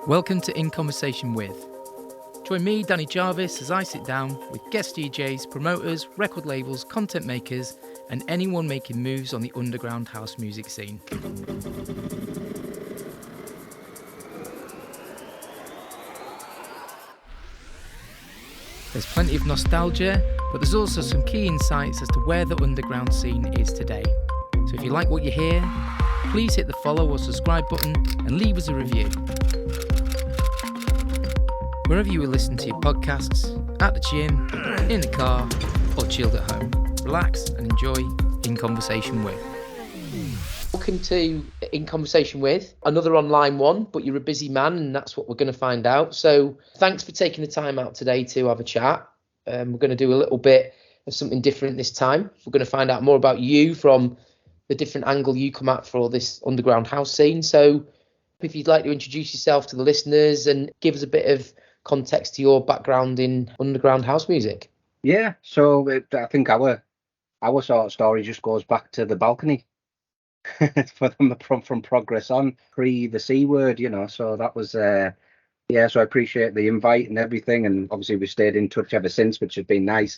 Welcome to In Conversation With. Join me, Danny Jarvis, as I sit down with guest DJs, promoters, record labels, content makers, and anyone making moves on the underground house music scene. There's plenty of nostalgia, but there's also some key insights as to where the underground scene is today. So if you like what you hear, please hit the follow or subscribe button and leave us a review. Wherever you will listen to your podcasts, at the gym, in the car, or chilled at home, relax and enjoy In Conversation With. Welcome to In Conversation With, another online one, but you're a busy man and that's what we're going to find out. So thanks for taking the time out today to have a chat. We're going to do a little bit of something different this time. We're going to find out more about you from the different angle you come at for all this underground house scene. So if you'd like to introduce yourself to the listeners and give us a bit of context to your background in underground house music. Yeah, so I think our sort of story just goes back to the balcony for them from Progress on, pre the C word, you know. So that was so I appreciate the invite and everything, and obviously we stayed in touch ever since, which has been nice.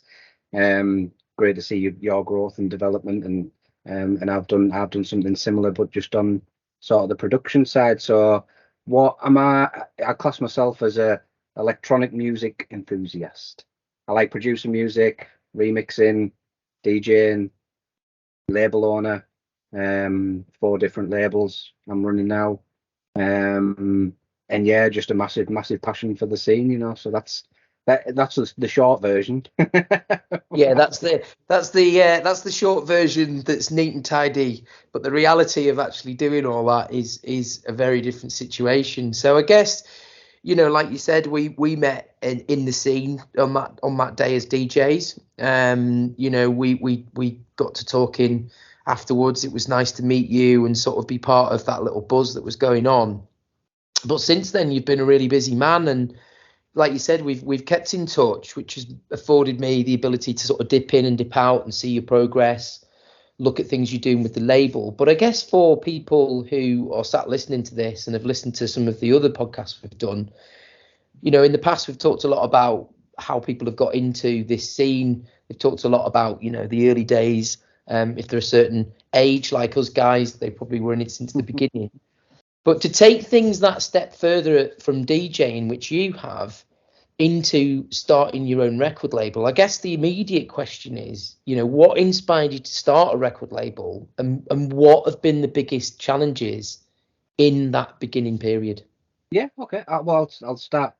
Great to see your growth and development, and I've done something similar, but just on sort of the production side. So what am I class myself as a electronic music enthusiast. I like producing music, remixing, DJing, label owner, 4 different labels I'm running now. And yeah, just a massive passion for the scene, you know. So that's the short version. Yeah, that's the short version that's neat and tidy, but the reality of actually doing all that is a very different situation. So I guess, you know, like you said, we met in the scene on that day as DJs. You know, we got to talking afterwards. It was nice to meet you and sort of be part of that little buzz that was going on. But since then, you've been a really busy man, and like you said, we've kept in touch, which has afforded me the ability to sort of dip in and dip out and see your progress, look at things you're doing with the label. But I guess for people who are sat listening to this and have listened to some of the other podcasts we've done, you know, in the past, we've talked a lot about how people have got into this scene. We've talked a lot about, you know, the early days. If they're a certain age like us guys, they probably were in it since the beginning. But to take things that step further from DJing, which you have, into starting your own record label, I guess the immediate question is, you know, what inspired you to start a record label, and what have been the biggest challenges in that beginning period? Yeah, okay. Well, I'll start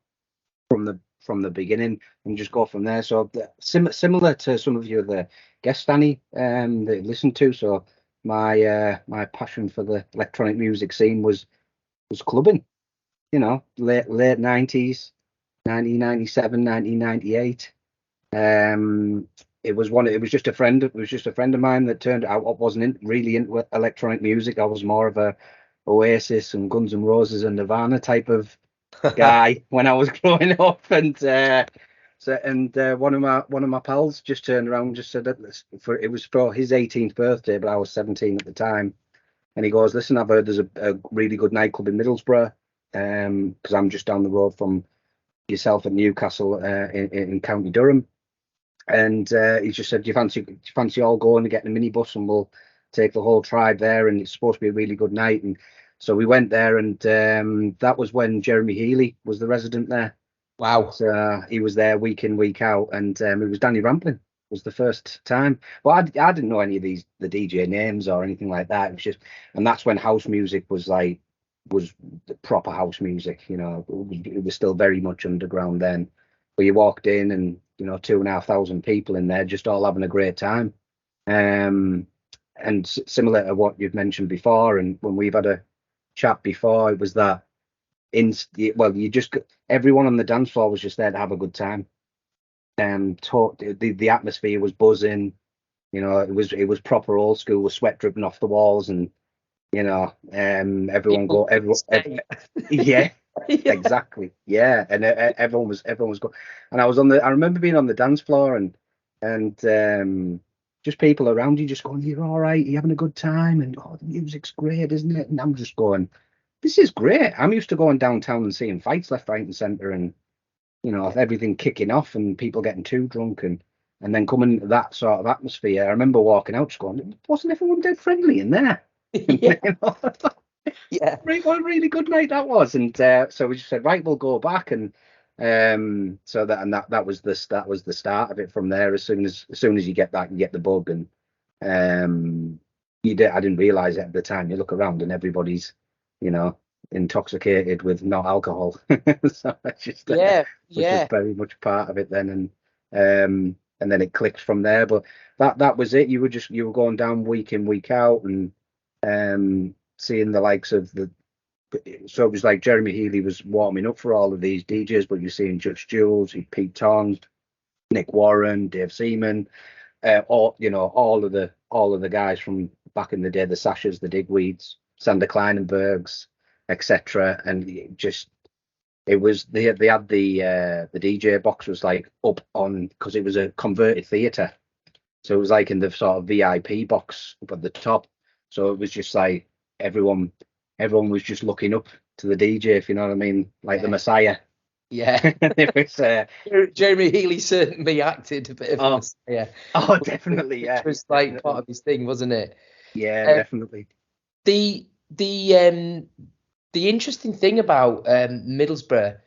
from the beginning and just go from there. So similar to some of your other guests, Danny, that you listened to. So my passion for the electronic music scene was clubbing. You know, late 90s. 1997, 1998. It was just a friend. It was just a friend of mine that turned out I wasn't really into electronic music. I was more of a Oasis and Guns N' Roses and Nirvana type of guy when I was growing up. And one of my pals just turned around and just said that it was for his 18th birthday, but I was 17 at the time. And he goes, "Listen, I've heard there's a really good nightclub in Middlesbrough, because I'm just down the road from yourself at Newcastle, in County Durham." And he just said, do you fancy all going and getting a minibus, and we'll take the whole tribe there, and it's supposed to be a really good night. And so we went there, and that was when Jeremy Healy was the resident there. Wow. So he was there week in, week out, and it was Danny Ramplin was the first time. Well, I didn't know any of the DJ names or anything like that. It was just, and that's when house music was the proper house music, you know. It was still very much underground then, but you walked in and, you know, 2,500 people in there just all having a great time. And similar to what you've mentioned before, and when we've had a chat before, it was that everyone on the dance floor was just there to have a good time. The atmosphere was buzzing, you know. It was proper old school with sweat dripping off the walls, and you know, everyone yeah, exactly, yeah. And everyone was good. And I remember being on the dance floor, and just people around you just going, "You're all right, you're having a good time," and, "Oh, the music's great, isn't it?" And I'm just going, this is great. I'm used to going downtown and seeing fights left, right, and centre, and everything kicking off and people getting too drunk and then coming to that sort of atmosphere. I remember walking out just going, wasn't everyone dead friendly in there? Yeah. Yeah. What a really good night that was. And so we just said, right, we'll go back. And so that was the start of it from there. As soon as you get that, you get the bug. And I didn't realize it at the time. You look around and everybody's, intoxicated with not alcohol. So it's just just very much part of it then. And then it clicked from there. But that was it. You were going down week in, week out, and seeing the likes of so it was like Jeremy Healy was warming up for all of these DJs, but you're seeing Judge Jules, Pete Tong, Nick Warren, Dave Seaman, all of the guys from back in the day, the Sashas, the Digweeds, Sander Kleinenbergs, etc. And they had the DJ box was like up on, because it was a converted theatre, so it was like in the sort of VIP box up at the top. So it was just like everyone was just looking up to the DJ, if you know what I mean, like the Messiah. Yeah. It was Jeremy Healy certainly acted a bit of a Messiah. Oh, definitely, yeah. Which was like part of his thing, wasn't it? Yeah, definitely. The interesting thing about Middlesbrough,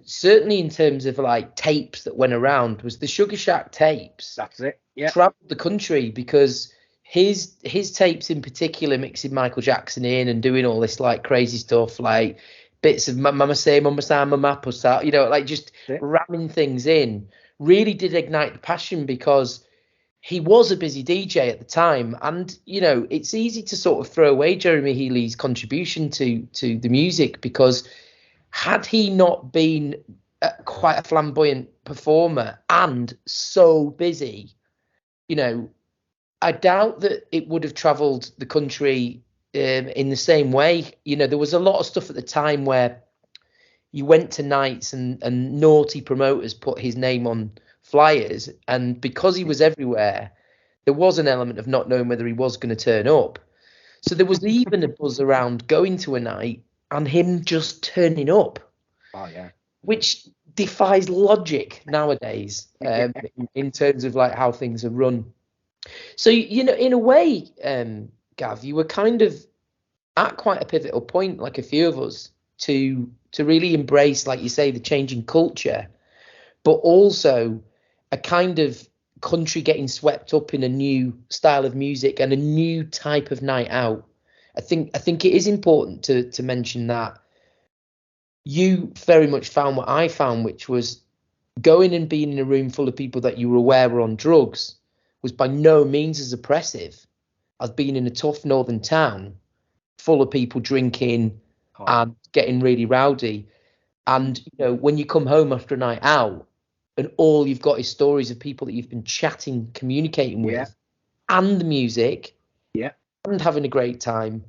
certainly in terms of like tapes that went around, was the Sugar Shack tapes. That's it. Yeah. Traveled the country because his tapes in particular, mixing Michael Jackson in and doing all this like crazy stuff, like bits of Mama Say, Mama Say, Mama Puss Out, like just ramming things in, really did ignite the passion, because he was a busy DJ at the time. And, it's easy to sort of throw away Jeremy Healy's contribution to the music, because had he not been quite a flamboyant performer and so busy, I doubt that it would have travelled the country in the same way. There was a lot of stuff at the time where you went to nights and naughty promoters put his name on flyers, and because he was everywhere, there was an element of not knowing whether he was going to turn up. So there was even a buzz around going to a night and him just turning up. Oh yeah. Which defies logic nowadays, in terms of like how things are run. So, in a way, Gav, you were kind of at quite a pivotal point, like a few of us, to really embrace, like you say, the changing culture, but also a kind of country getting swept up in a new style of music and a new type of night out. I think it is important to mention that you very much found what I found, which was going and being in a room full of people that you were aware were on drugs was by no means as oppressive as being in a tough northern town full of people drinking and getting really rowdy. And, when you come home after a night out and all you've got is stories of people that you've been chatting, communicating with, and the music, and having a great time,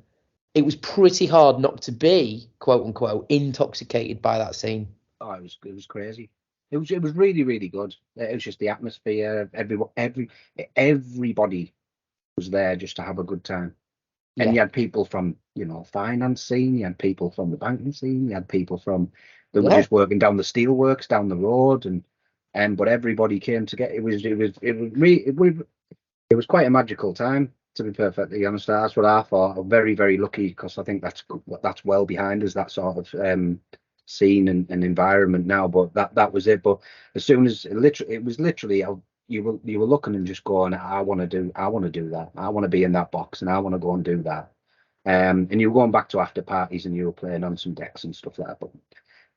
it was pretty hard not to be, quote unquote, intoxicated by that scene. Oh, it was crazy. It was really, really good. It was just the atmosphere. Everybody was there just to have a good time. And you had people from, finance scene. You had people from the banking scene. You had people from that were just working down the steelworks down the road, but everybody came together. It was quite a magical time, to be perfectly honest. That's what I thought. I'm very, very lucky, because I think that's well behind us, that sort of scene and environment now. But that was it. But as soon as it was literally you were looking and just going, I want to do that. I want to be in that box, and I want to go and do that. And you were going back to after parties and you were playing on some decks and stuff like that, but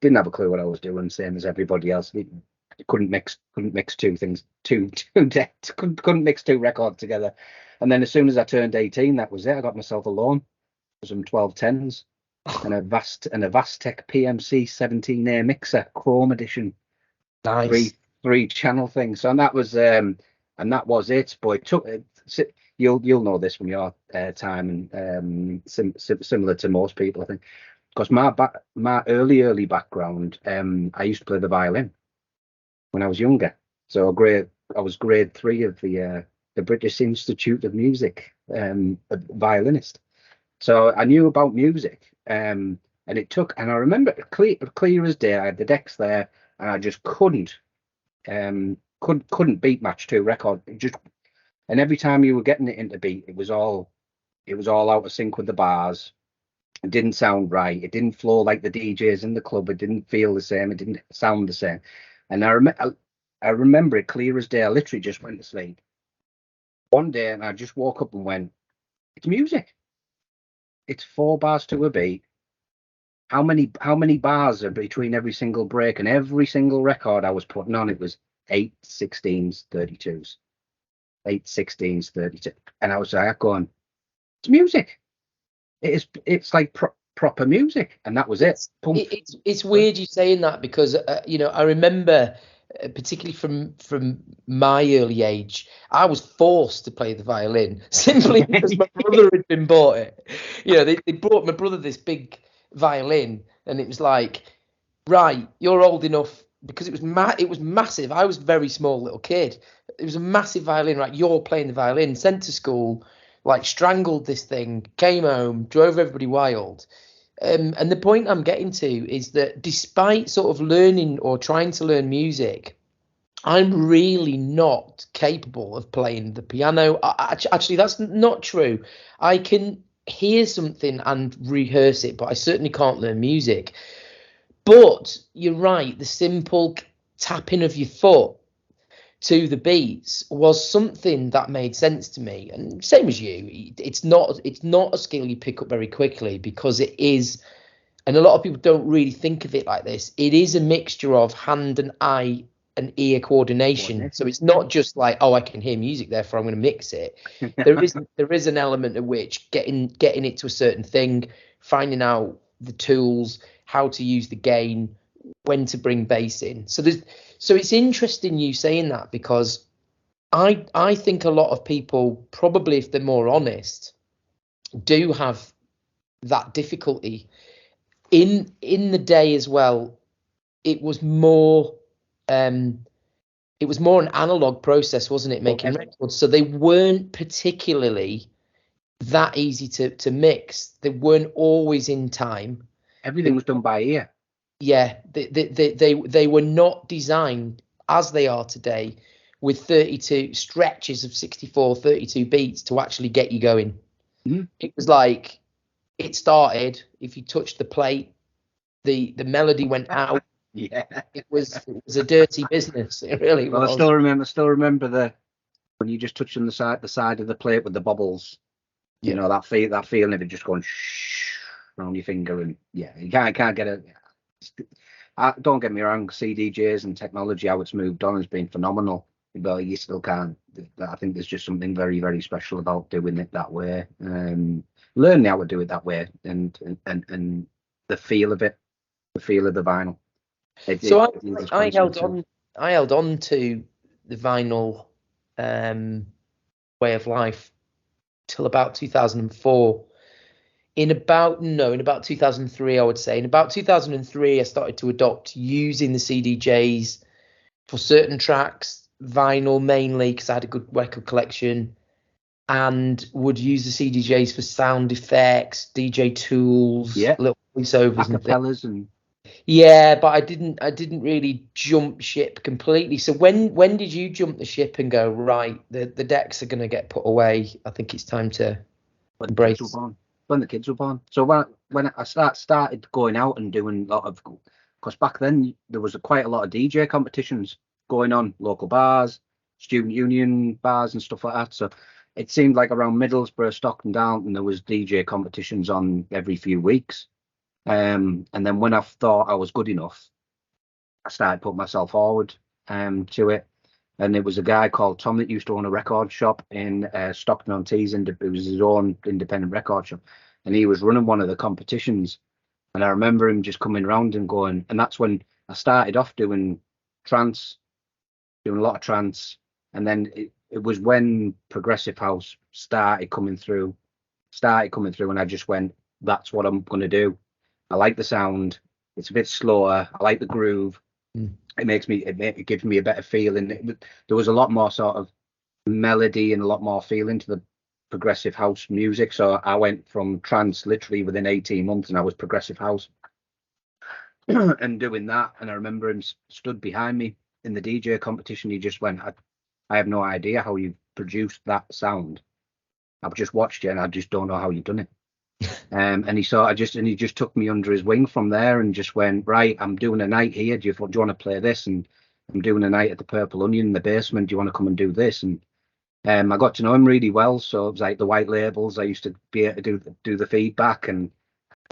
didn't have a clue what I was doing, same as everybody else. Couldn't mix two things, two decks, couldn't mix two records together. And then as soon as I turned 18, that was it. I got myself a loan for some 1210s and a Vastec PMC 17A mixer, Chrome edition. Nice. Three channel thing. So and that was it. But it took. You'll know this from your time, and similar to most people, I think, because my early background, I used to play the violin when I was younger. So I was grade 3 of the British Institute of Music, a violinist. So I knew about music, and it took, and I remember clear as day. I had the decks there, and I just couldn't beat match 2 record. And every time you were getting it into beat, it was all out of sync with the bars. It didn't sound right. It didn't flow like the DJs in the club. It didn't feel the same. It didn't sound the same. And I remember it clear as day. I literally just went to sleep one day, and I just woke up and went, "It's music. It's 4 bars to a beat. How many bars are between every single break?" And every single record I was putting on, it was 8 16s 32s, 8 16s 32, and I was like going, "It's music. It's like proper music," and that was it. It's weird you saying that, because I remember, particularly from my early age, I was forced to play the violin simply because my brother had been bought it. They brought my brother this big violin, and it was like, right, you're old enough, because it was massive. I was a very small little kid. It was a massive violin, right? You're playing the violin. Sent to school, like strangled this thing, came home, drove everybody wild. And the point I'm getting to is that despite sort of learning or trying to learn music, I'm really not capable of playing the piano. Actually, that's not true. I can hear something and rehearse it, but I certainly can't learn music. But you're right, the simple tapping of your foot to the beats was something that made sense to me. And same as you, it's not a skill you pick up very quickly, because it is, and a lot of people don't really think of it like this, it is a mixture of hand and eye and ear coordination. So it's not just like, oh, I can hear music, therefore I'm going to mix it. There is an element of which getting it to a certain thing, finding out the tools, how to use the gain, when to bring bass in. So it's interesting you saying that, because I think a lot of people, probably if they're more honest, do have that difficulty. In the day as well, it was more an analog process, wasn't it, making records? So they weren't particularly that easy to mix. They weren't always in time. Everything was done by ear. Yeah, they were not designed as they are today, with 32 stretches of 64, 32 beats to actually get you going. Mm-hmm. It was like, it started, if you touched the plate, the melody went out. Yeah, it was a dirty business. It really was. I still remember when you just touching the side of the plate with the bubbles. You know, that feeling of it just going shh around your finger, and yeah, you can't get it. Don't get me wrong, CDJs and technology, how it's moved on, has been phenomenal, but you still can't. I think there's just something very, very special about doing it that way. Learning how to do it that way, and the feel of it, the feel of the vinyl. I held on to the vinyl way of life till about 2004. In about 2003, I would say. In about 2003, I started to adopt using the CDJs for certain tracks, vinyl mainly, because I had a good record collection, and would use the CDJs for sound effects, DJ tools, little voiceovers and acapellas and. Yeah, but I didn't really jump ship completely. So when did you jump the ship and go, right, the decks are going to get put away, I think it's time to embrace? When the kids were born. So when I started going out and doing a lot of, because back then there was quite a lot of DJ competitions going on, local bars, student union bars and stuff like that. So it seemed like around Middlesbrough, Stockton, Downton, there was DJ competitions on every few weeks. And then when I thought I was good enough, I started putting myself forward to it. And it was a guy called Tom that used to own a record shop in Stockton-on-Tees, and it was his own independent record shop. And he was running one of the competitions. And I remember him just coming around and going, and that's when I started off doing trance, doing a lot of trance. And then it was when Progressive House started coming through, and I just went, that's what I'm going to do. I like the sound. It's a bit slower. I like the groove. It gives me a better feeling. There was a lot more sort of melody and a lot more feeling to progressive house music. So I went from trance literally within 18 months, and I was progressive house and doing that. And I remember him stood behind me in the DJ competition. He just went, I have no idea how you produced that sound. I've just watched you and I just don't know how you've done it. And he just took me under his wing from there and just went, right, I'm doing a night here. Do you want to play this? And I'm doing a night at the Purple Onion in the basement. Do you want to come and do this? And I got to know him really well. So it was like the white labels. I used to be able to do the feedback and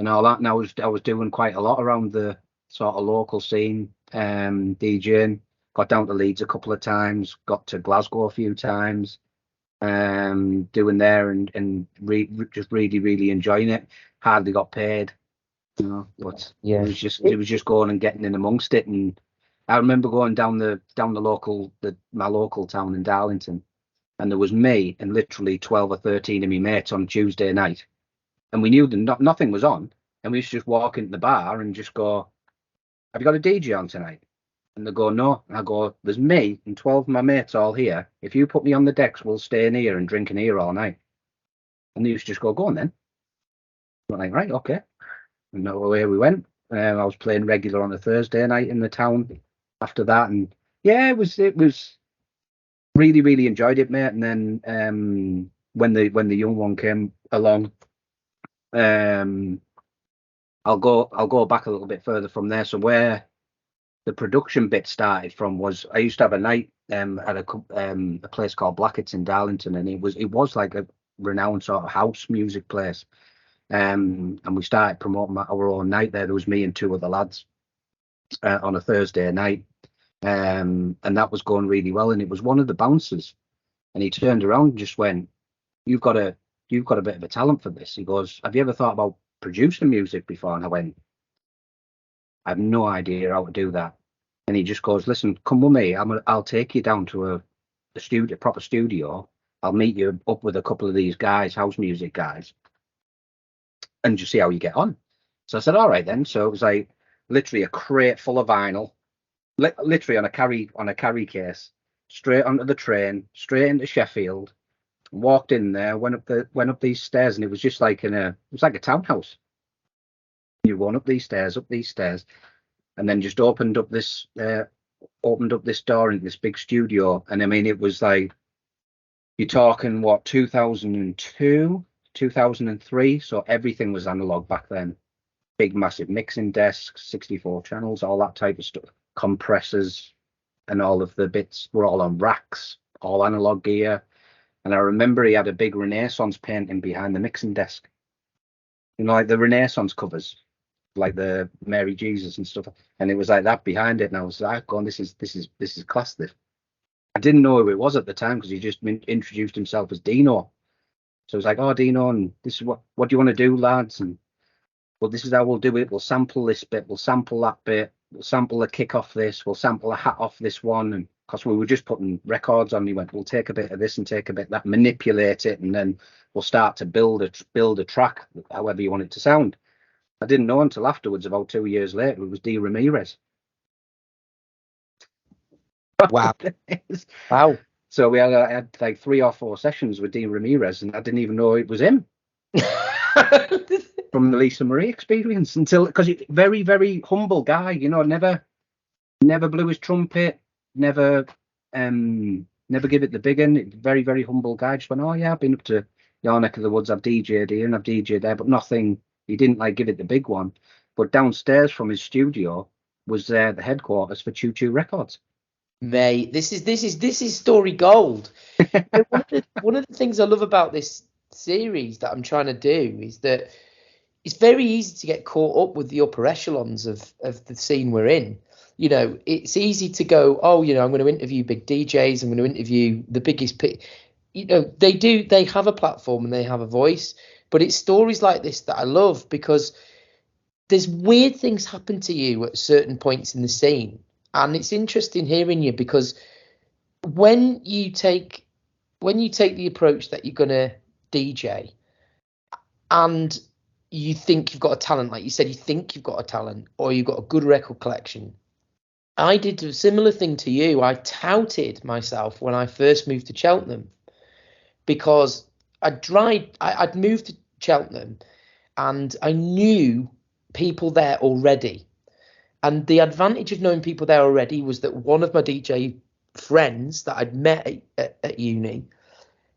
all that. And I was doing quite a lot around the sort of local scene, DJing. Got down to Leeds a couple of times. Got to Glasgow a few times. Doing there and just really enjoying it. Hardly got paid, but Yeah, it was just going and getting in amongst it. And I remember going down my local town in Darlington, and there was me and literally 12 or 13 of my mates on Tuesday night, and we knew that nothing was on, and we used to just walk into the bar and just go, "Have you got a DJ on tonight?" And they go, "No." And I go, "There's me and 12 of my mates all here. If you put me on the decks, we'll stay in here and drink in here all night." And they used to just go on then. I'm like, right, okay. And away we went. I was playing regular on a Thursday night in the town after that. And yeah, it was really enjoyed it, mate. And then when the young one came along, I'll go back a little bit further from there. So where the production bit started from was I used to have a night at a place called Blackett's in Darlington, and it was like a renowned sort of house music place. And we started promoting our own night there. There was me and two other lads on a Thursday night, and that was going really well. And it was one of the bouncers, and he turned around and just went, "You've got a bit of a talent for this." He goes, "Have you ever thought about producing music before?" And I went, "I have no idea how to do that." And he just goes, "Listen, come with me. I'll take you down to a proper studio. I'll meet you up with a couple of these guys, house music guys, and just see how you get on." So I said, "All right then." So it was like literally a crate full of vinyl, literally on a carry case, straight onto the train, straight into Sheffield. Walked in there, went up these stairs, and it was just like it was like a townhouse. You went up these stairs, and then just opened up this door into this big studio. And I mean, it was like, you're talking what, 2002, 2003. So everything was analog back then. Big massive mixing desks, 64 channels, all that type of stuff, compressors, and all of the bits were all on racks, all analog gear. And I remember he had a big Renaissance painting behind the mixing desk, like the Renaissance covers, like the Mary Jesus and stuff, and it was like that behind it. And I was like, "Going, this is class." This, I didn't know who it was at the time because he just introduced himself as Dino. So I was like, "Oh, Dino, and this is what do you want to do, lads?" And, "Well, this is how we'll do it. We'll sample this bit, we'll sample that bit, we'll sample a kick off this, we'll sample a hat off this one." And because we were just putting records on, he went, "We'll take a bit of this and take a bit of that, manipulate it, and then we'll start to build a track, however you want it to sound." I didn't know until afterwards, about 2 years later, it was D. Ramirez. Wow. Wow. So I had like 3 or 4 sessions with D. Ramirez, and I didn't even know it was him. From the Lisa Marie experience, because he's very, very humble guy, never blew his trumpet, never give it the big one. Very, very humble guy. Just went, "Oh yeah, I've been up to your neck of the woods, I've DJ'd here and I've DJ'd there," but nothing. He didn't like give it the big one. But downstairs from his studio was the headquarters for Choo Choo Records. Mate, this is story gold. One of the things I love about this series that I'm trying to do is that it's very easy to get caught up with the upper echelons of the scene we're in. It's easy to go, "Oh, I'm going to interview big DJs. I'm going to interview the biggest." They have a platform and they have a voice. But it's stories like this that I love, because there's weird things happen to you at certain points in the scene. And it's interesting hearing you, because when you take the approach that you're going to DJ and you think you've got a talent, like you said, you think you've got a talent or you've got a good record collection. I did a similar thing to you. I touted myself when I first moved to Cheltenham, because I'd moved to Cheltenham, and I knew people there already. And the advantage of knowing people there already was that one of my DJ friends that I'd met at uni,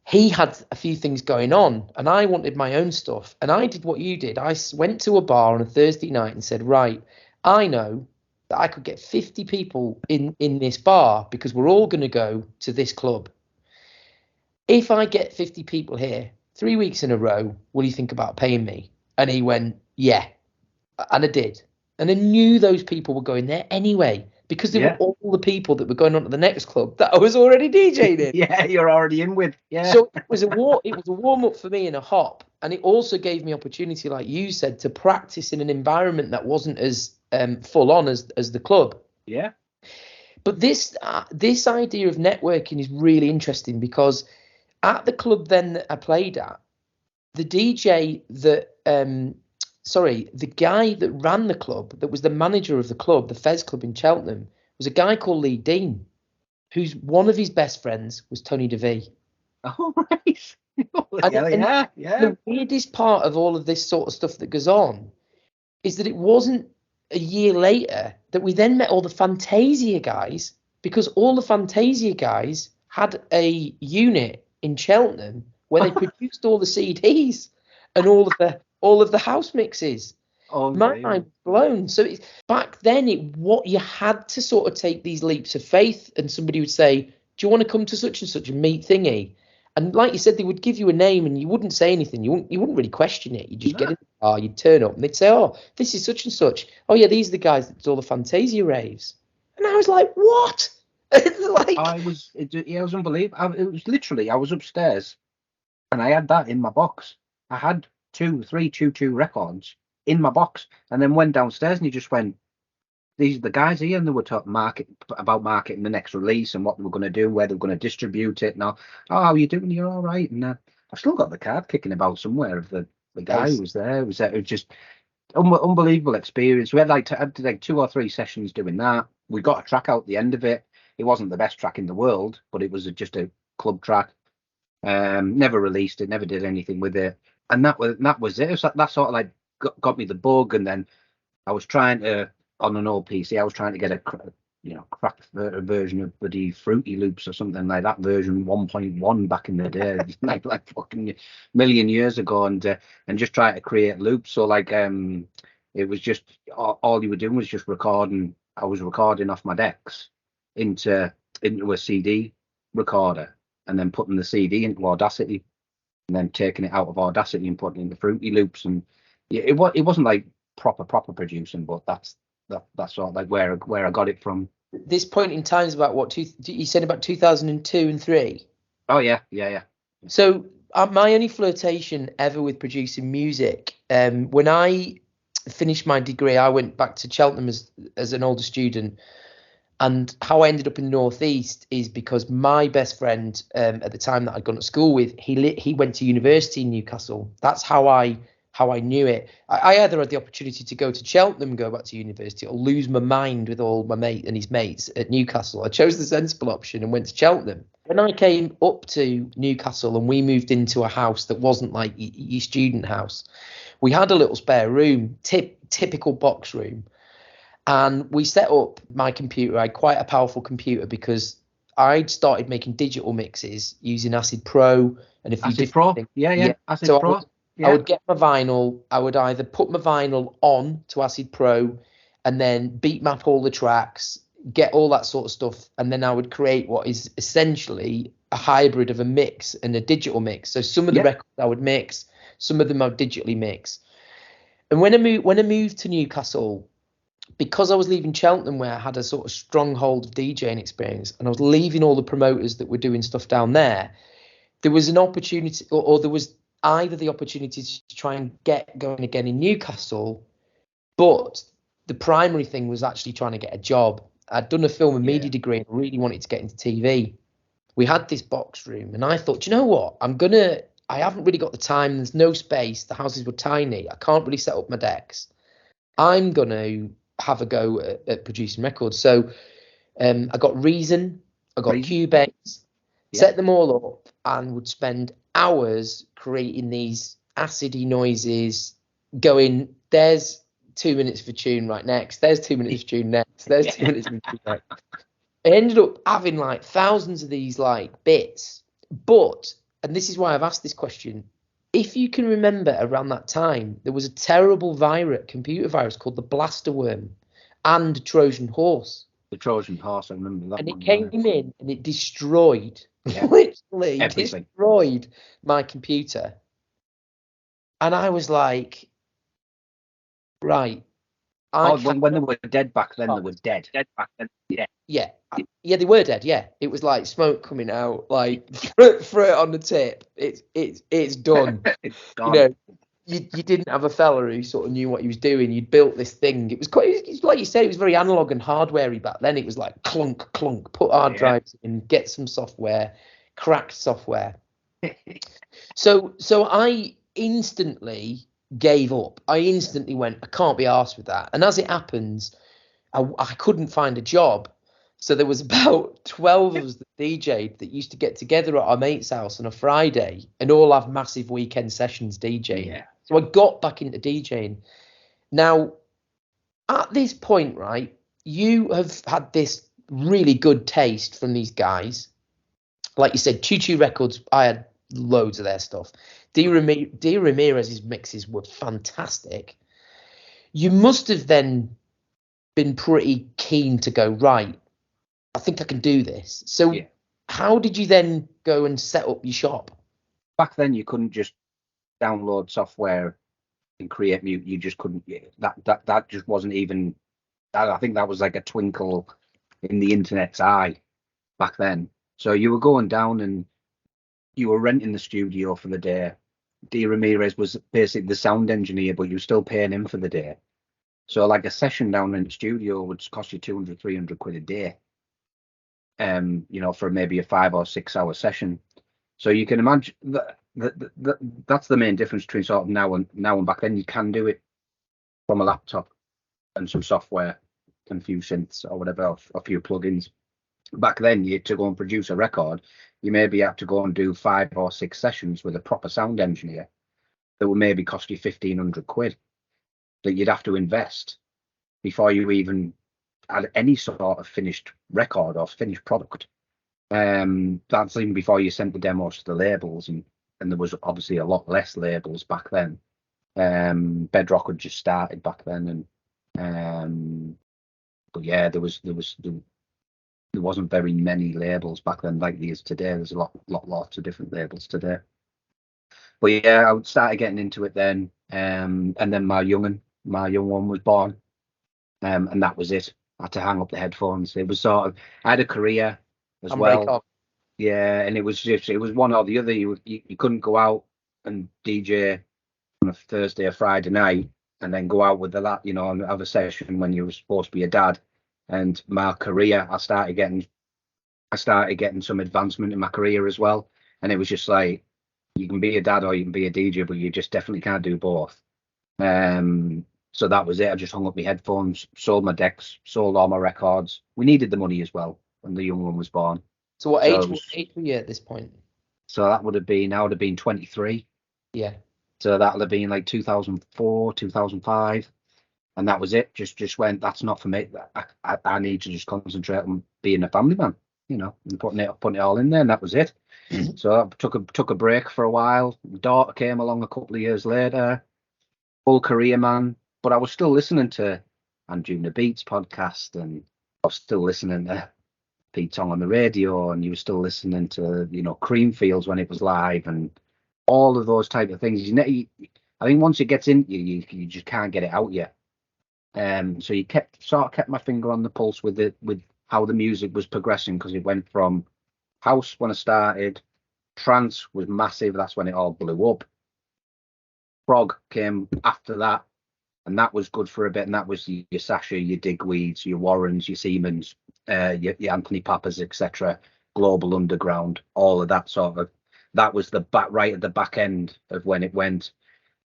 he had a few things going on, and I wanted my own stuff. And I did what you did. I went to a bar on a Thursday night and said, right, I know that I could get 50 people in this bar because we're all going to go to this club. If I get 50 people here 3 weeks in a row, what do you think about paying me? And he went, yeah. And I did. And I knew those people were going there anyway, because they were all the people that were going on to the next club that I was already DJing in. Yeah, you're already in with. Yeah. So it was a warm up for me and a hop. And it also gave me opportunity, like you said, to practice in an environment that wasn't as full on as the club. Yeah. But this idea of networking is really interesting, because at the club then that I played at, the DJ that the guy that ran the club, that was the manager of the club, the Fez Club in Cheltenham, was a guy called Lee Dean, who's one of his best friends was Tony DeVee. Oh, right. Yeah. The weirdest part of all of this sort of stuff that goes on is that it wasn't a year later that we then met all the Fantasia guys, because all the Fantasia guys had a unit in Cheltenham where they produced all the CDs and all of the house mixes. Oh, my mind was blown. So back then, what you had to sort of take these leaps of faith, and somebody would say, "Do you want to come to such and such a meet thingy?" And like you said, they would give you a name, and you wouldn't say anything. You wouldn't really question it. You just get in the car, you'd turn up, and they'd say, "Oh, this is such and such. Oh yeah, these are the guys that do all the Fantasia raves." And I was like, "What?" It was unbelievable. It was literally, I was upstairs, and I had that in my box. I had 2 records in my box, and then went downstairs, and he just went, "These are the guys here," and they were talking about marketing the next release and what they were going to do, where they were going to distribute it. Now, "Oh, how are you doing? You're all right." And I've still got the card kicking about somewhere of the guy who was there. It was just unbelievable experience. We had like 2 or 3 sessions doing that. We got a track out at the end of it. It wasn't the best track in the world, but it was just a club track. Never released it, never did anything with it, and that was it. It was that sort of like got me the bug. And then I was trying to, on an old PC, I was trying to get a cracked version of bloody Fruity Loops or something like that, version 1.1 back in the day, like fucking million years ago, and just try to create loops. So like it was just all you were doing was just recording. I was recording off my decks into a CD recorder, and then putting the CD into Audacity, and then taking it out of Audacity and putting it into Fruity Loops. And yeah, it wasn't like proper producing, but that's sort of like where I got it from. This point in time is about what you said, about 2002 and 3. Oh yeah. So my only flirtation ever with producing music, when I finished my degree, I went back to Cheltenham as an older student. And how I ended up in the Northeast is because my best friend at the time that I'd gone to school with, he went to university in Newcastle. That's how I knew it. I either had the opportunity to go to Cheltenham, go back to university, or lose my mind with all my mate and his mates at Newcastle. I chose the sensible option and went to Cheltenham. When I came up to Newcastle and we moved into a house that wasn't like your student house, we had a little spare room, typical box room. And we set up my computer. I had quite a powerful computer because I'd started making digital mixes using Acid Pro and a few Acid Pro. things. Yeah. Acid so Pro. I would get my vinyl. I would either put my vinyl on to Acid Pro and then beat map all the tracks, get all that sort of stuff. And then I would create what is essentially a hybrid of a mix and a digital mix. So some of the records I would mix, some of them I would digitally mix. And when I moved to Newcastle, because I was leaving Cheltenham, where I had a sort of stronghold of DJing experience, and I was leaving all the promoters that were doing stuff down there was an opportunity, or there was either the opportunity to try and get going again in Newcastle, but the primary thing was actually trying to get a job. I'd done a film and media degree and really wanted to get into TV. We had this box room, and I thought, you know what, I haven't really got the time. There's no space. The houses were tiny. I can't really set up my decks. I'm going to have a go at producing records. So I got Reason, I got Cubase, set them all up, and would spend hours creating these acidy noises, going, there's 2 minutes for tune right next, there's 2 minutes for tune next, there's 2 minutes for tune next. I ended up having like thousands of these like bits. But, and this is why I've asked this question, if you can remember around that time, there was a terrible computer virus called the Blaster Worm and Trojan Horse. The Trojan Horse, I remember that. And one, it came in and it destroyed, literally everything. Destroyed my computer. And I was like, right. When they were dead back then, they were dead. Dead back then, yeah. Yeah, they were dead. Yeah, it was like smoke coming out, like throw it on the tip. It's done. It's gone. You know, you didn't have a fella who sort of knew what he was doing. You'd built this thing. It was like you said, it was very analog and hardwarey back then. It was like clunk, clunk, put hard drives in, get some software, cracked software. So I instantly gave up. I instantly went, I can't be arsed with that. And as it happens, I couldn't find a job. So there was about 12 of us that DJ'd that used to get together at our mate's house on a Friday and all have massive weekend sessions DJing. Yeah. So I got back into DJing. Now, at this point, right, you have had this really good taste from these guys. Like you said, Choo Choo Records, I had loads of their stuff. D. Ramirez's mixes were fantastic. You must have then been pretty keen to go, right, I think I can do this. So how did you then go and set up your shop? Back then, you couldn't just download software and create mute. You just couldn't. That just wasn't even. I think that was like a twinkle in the internet's eye back then. So you were going down and you were renting the studio for the day. D. Ramirez was basically the sound engineer, but you were still paying him for the day. So like a session down in the studio would cost you 200, 300 quid a day. For maybe a 5 or 6 hour session. So you can imagine that's the main difference between sort of now and back then. You can do it from a laptop and some software and a few synths or whatever else, a few plugins. Back then, you had to go and produce a record. You maybe have to go and do 5 or 6 sessions with a proper sound engineer that would maybe cost you 1,500 quid that you'd have to invest before you even had any sort of finished record or finished product. That's even before you sent the demos to the labels, and there was obviously a lot less labels back then. Bedrock had just started back then, and but yeah, there wasn't very many labels back then like there is today. There's lots of different labels today. But yeah, I started getting into it then, and then my young one was born, and that was it. I had to hang up the headphones. It was sort of, I had a career as well. Yeah, and it was one or the other. You couldn't go out and DJ on a Thursday or Friday night and then go out with the lad, and have a session when you were supposed to be a dad. And my career, I started getting some advancement in my career as well. And it was just like, you can be a dad or you can be a DJ, but you just definitely can't do both. So that was it. I just hung up my headphones, sold my decks, sold all my records. We needed the money as well when the young one was born. So what age were you at this point? So I would have been 23. Yeah. So that would have been like 2004, 2005. And that was it. Just went, that's not for me. I need to just concentrate on being a family man, and putting it all in there. And that was it. So I took a break for a while. My daughter came along a couple of years later. Full career man. But I was still listening to Andrew the Beats podcast, and I was still listening to Pete Tong on the radio, and you were still listening to, Creamfields when it was live, and all of those type of things. I think once it gets in you just can't get it out yet. So you kept my finger on the pulse with how the music was progressing, because it went from house when I started, trance was massive. That's when it all blew up. Prog came after that. And that was good for a bit, and that was your Sasha, your Digweeds, your Warrens, your Siemens, your Anthony Pappas, etc. Global Underground, all of that sort of. That was right at the back end of when it went.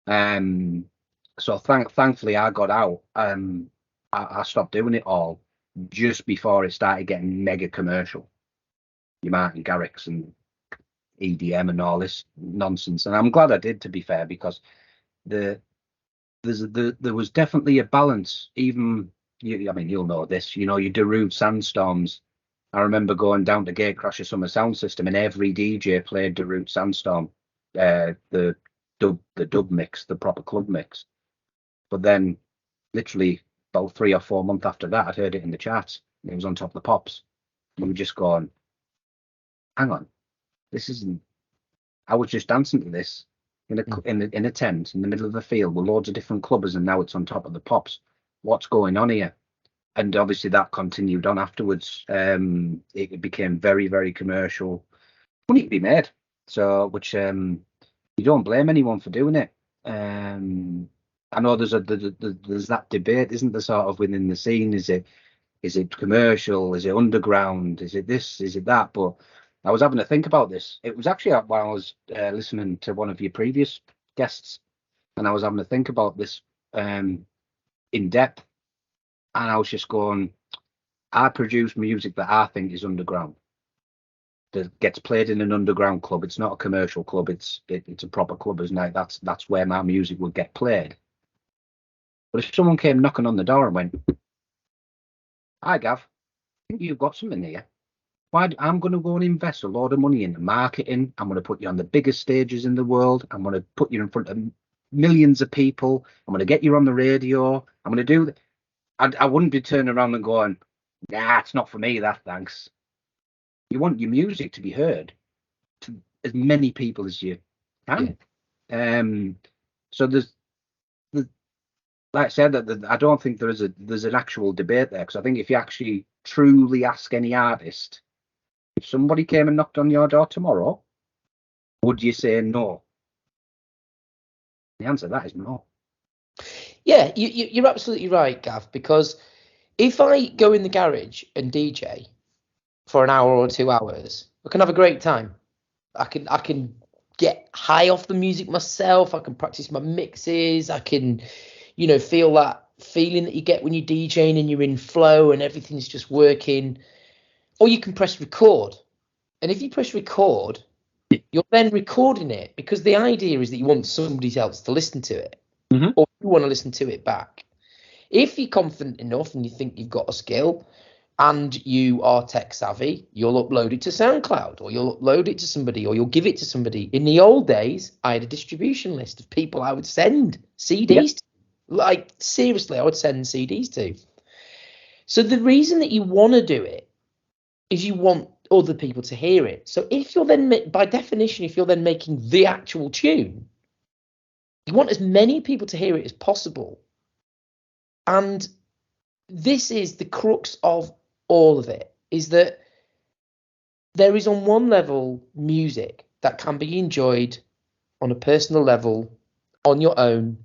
So thankfully I got out. I stopped doing it all just before it started getting mega commercial. Your Martin Garrix and EDM and all this nonsense. And I'm glad I did, to be fair, because there was definitely a balance. Even I mean, you'll know this. You know, your Darude Sandstorms. I remember going down to Gatecrasher Summer Sound System, and every DJ played Darude Sandstorm, the dub mix, the proper club mix. But then, literally about 3 or 4 months after that, I'd heard it in the charts. It was on top of the pops. You were just going, hang on, this isn't. I was just dancing to this in a tent in the middle of the field with loads of different clubbers, and now it's on top of the pops. What's going on here? And obviously that continued on afterwards. It became very, very commercial. Money to be made. So, which you don't blame anyone for doing it. I know there's that debate, isn't there, sort of within the scene? Is it commercial? Is it underground? Is it this? Is it that? But I was having to think about this. It was actually while I was listening to one of your previous guests, and I was having to think about this in depth. And I was just going, I produce music that I think is underground, that gets played in an underground club. It's not a commercial club. It's a proper clubbers night. That's where my music would get played. But if someone came knocking on the door and went, "Hi, Gav, I think you've got something here. I'm going to go and invest a lot of money into marketing. I'm going to put you on the biggest stages in the world. I'm going to put you in front of millions of people. I'm going to get you on the radio. I'm going to do that." I wouldn't be turning around and going, "Nah, it's not for me, that, thanks." You want your music to be heard to as many people as you can. Yeah. So there's like I said, that I don't think there's an actual debate there, because I think if you actually truly ask any artist, if somebody came and knocked on your door tomorrow, would you say no? The answer to that is no. Yeah, you're absolutely right, Gav, because if I go in the garage and DJ for an hour or 2 hours, I can have a great time. I can get high off the music myself. I can practice my mixes. I can, feel that feeling that you get when you're DJing and you're in flow and everything's just working. Or you can press record. And if you press record, you're then recording it, because the idea is that you want somebody else to listen to it. Mm-hmm. Or you want to listen to it back. If you're confident enough and you think you've got a skill and you are tech savvy, you'll upload it to SoundCloud, or you'll upload it to somebody, or you'll give it to somebody. In the old days, I had a distribution list of people I would send CDs to. Like, seriously, I would send CDs to. So the reason that you want to do it is you want other people to hear it. So if you're then, by definition, if you're then making the actual tune, you want as many people to hear it as possible. And this is the crux of all of it, is that there is, on one level, music that can be enjoyed on a personal level, on your own,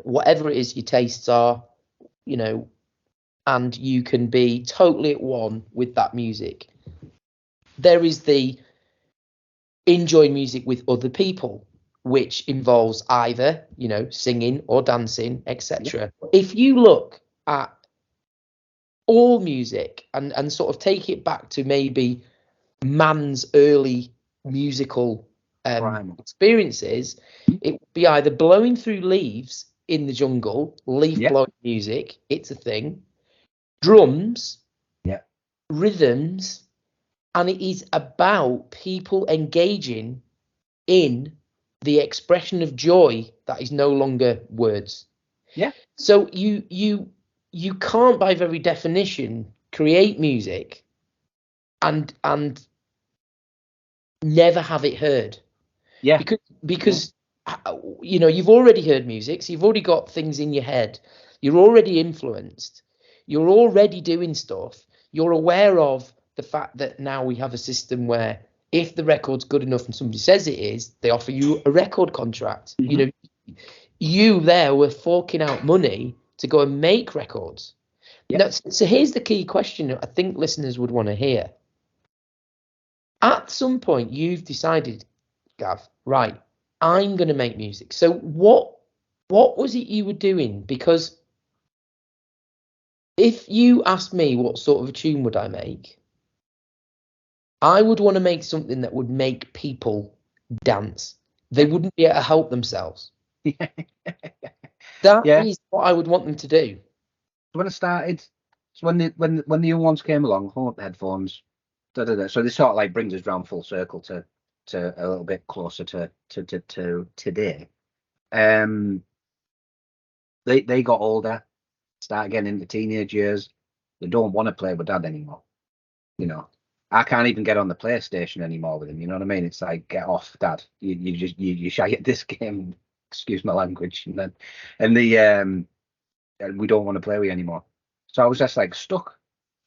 whatever it is your tastes are, and you can be totally at one with that music. There is the enjoy music with other people, which involves either, singing or dancing, etc. Yeah. If you look at all music and sort of take it back to maybe man's early musical experiences, it would be either blowing through leaves in the jungle, blowing music, it's a thing, drums, rhythms, and it is about people engaging in the expression of joy that is no longer words. Yeah. So you can't, by very definition, create music and never have it heard. Yeah. Because you've already heard music, so you've already got things in your head. You're already influenced. You're already doing stuff. You're aware of the fact that now we have a system where if the record's good enough and somebody says it is, they offer you a record contract. Mm-hmm. You there were forking out money to go and make records. Yep. Now, so here's the key question I think listeners would want to hear. At some point, you've decided, Gav, right, I'm going to make music. So what was it you were doing? Because if you asked me what sort of a tune would I make, I would want to make something that would make people dance. They wouldn't be able to help themselves. That Yeah. is what I would want them to do. When I started, so when the young ones came along, hung up the headphones, so this sort of like brings us round full circle to a little bit closer to today. They got older, start getting into teenage years. They don't want to play with dad anymore. You know, I can't even get on the PlayStation anymore with him. You know what I mean? It's like, get off, dad. You shy at this game. Excuse my language. And we don't want to play with you anymore. So I was just like stuck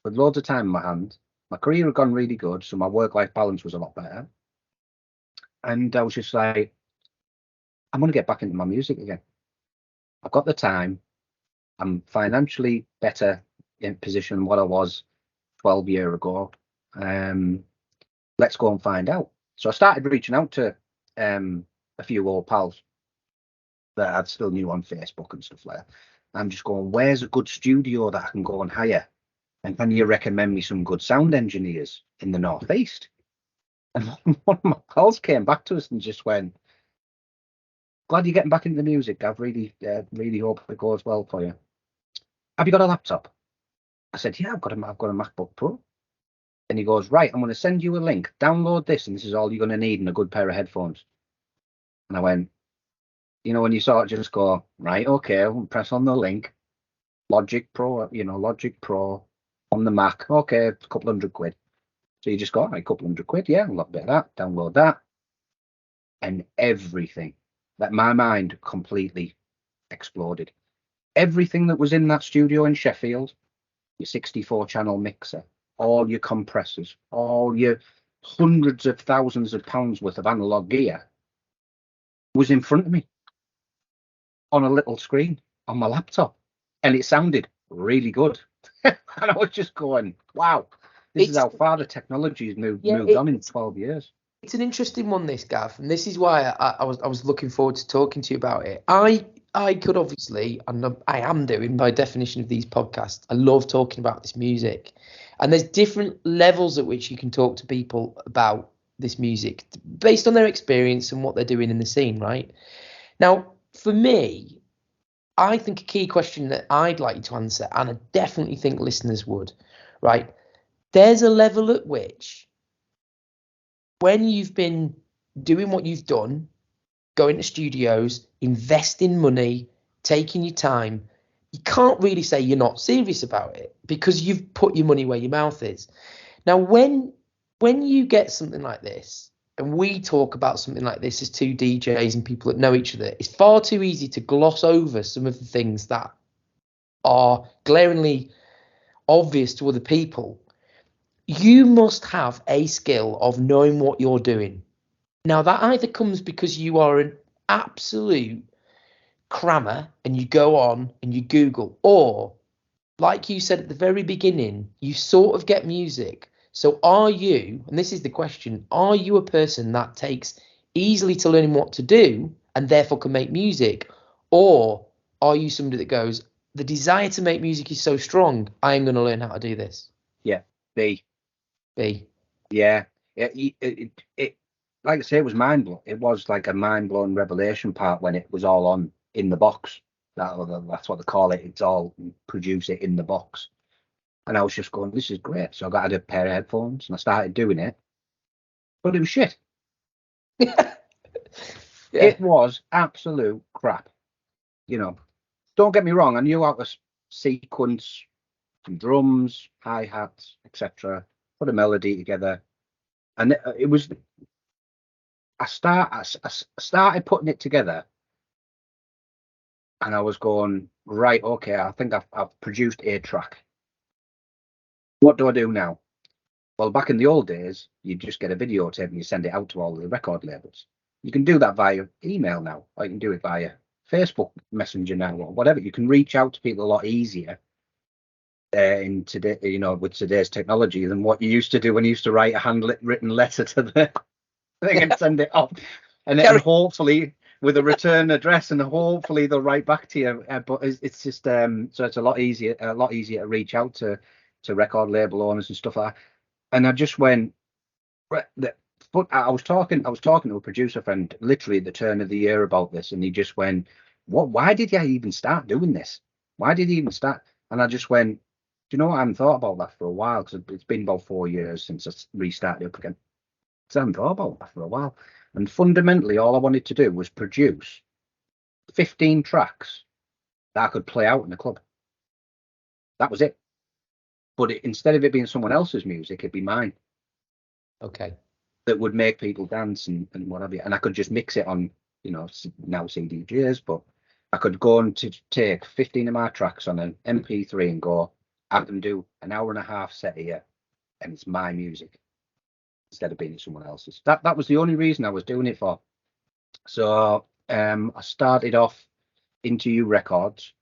with loads of time in my hand. My career had gone really good, so my work-life balance was a lot better. And I was just like, I'm going to get back into my music again. I've got the time. I'm financially better in position than what I was 12 years ago. Let's go and find out. So I started reaching out to a few old pals that I still knew on Facebook and stuff like that. I'm just going, where's a good studio that I can go and hire? And can you recommend me some good sound engineers in the Northeast? And one of my pals came back to us and just went, glad you're getting back into the music. I've really hope it goes well for you. Have you got a laptop? I said, yeah, I've got a MacBook Pro. And he goes, right, I'm going to send you a link. Download this, and this is all you're going to need, and a good pair of headphones. And I went, you know, when you sort of just go, right, okay, I'll press on the link. Logic Pro on the Mac. Okay, a couple £100. So you just go, right, a couple £100, yeah, a little bit of that, download that. And everything, that my mind completely exploded. Everything that was in that studio in Sheffield, your 64-channel mixer, all your compressors, all your hundreds of thousands of pounds worth of analog gear was in front of me on a little screen on my laptop. And it sounded really good. And I was just going, wow, this is how far the technology has moved on in 12 years. It's an interesting one, this, Gav, and this is why I was looking forward to talking to you about it. I could obviously, and I am doing by definition of these podcasts, I love talking about this music. And there's different levels at which you can talk to people about this music based on their experience and what they're doing in the scene, right? Now, for me, I think a key question that I'd like you to answer, and I definitely think listeners would, right? There's a level at which, when you've been doing what you've done, going to studios, investing money, taking your time, you can't really say you're not serious about it because you've put your money where your mouth is. Now, when you get something like this, and we talk about something like this as two DJs and people that know each other, it's far too easy to gloss over some of the things that are glaringly obvious to other people. You must have a skill of knowing what you're doing. Now, that either comes because you are an absolute crammer and you go on and you Google, or, like you said at the very beginning, you sort of get music. So are you, and this is the question, are you a person that takes easily to learning what to do and therefore can make music? Or are you somebody that goes, the desire to make music is so strong, I am going to learn how to do this? Yeah, B. Yeah. It like I say, it was mind blowing. It was like a mind blowing revelation part when it was all on in the box. That's what they call it. It's all produce it in the box. And I was just going, this is great. So I got a pair of headphones and I started doing it. But it was shit. Yeah. It was absolute crap. You know, don't get me wrong. I knew how to sequence some drums, hi-hats, etc. Put a melody together. And it was, I started putting it together. And I was going, right, okay, I think I've produced a track. What do I do now? Well, back in the old days, you'd just get a videotape and you send it out to all the record labels. You can do that via email now, or you can do it via Facebook Messenger now, or whatever. You can reach out to people a lot easier in today, you know, with today's technology than what you used to do when you used to write a handwritten letter to the thing and send it off, and then hopefully with a return address, and hopefully they'll write back to you. But it's just so it's a lot easier to reach out to record label owners and stuff like that. And I just went, But I was talking to a producer friend literally at the turn of the year about this, and he just went, "What? Why did you even start doing this? Why did you even start?" And I just went, "Do you know what? I haven't thought about that for a while, because it's been about 4 years since I restarted up again. So I haven't thought about that for a while. And fundamentally, all I wanted to do was produce 15 tracks that I could play out in the club. That was it. But instead of it being someone else's music, it'd be mine." Okay. That would make people dance and what have you. And I could just mix it on, now CDJs, but I could go on to take 15 of my tracks on an MP3 and go, I can do an hour and a half set here, and it's my music instead of being someone else's. That was the only reason I was doing it for. So I started off INU Records,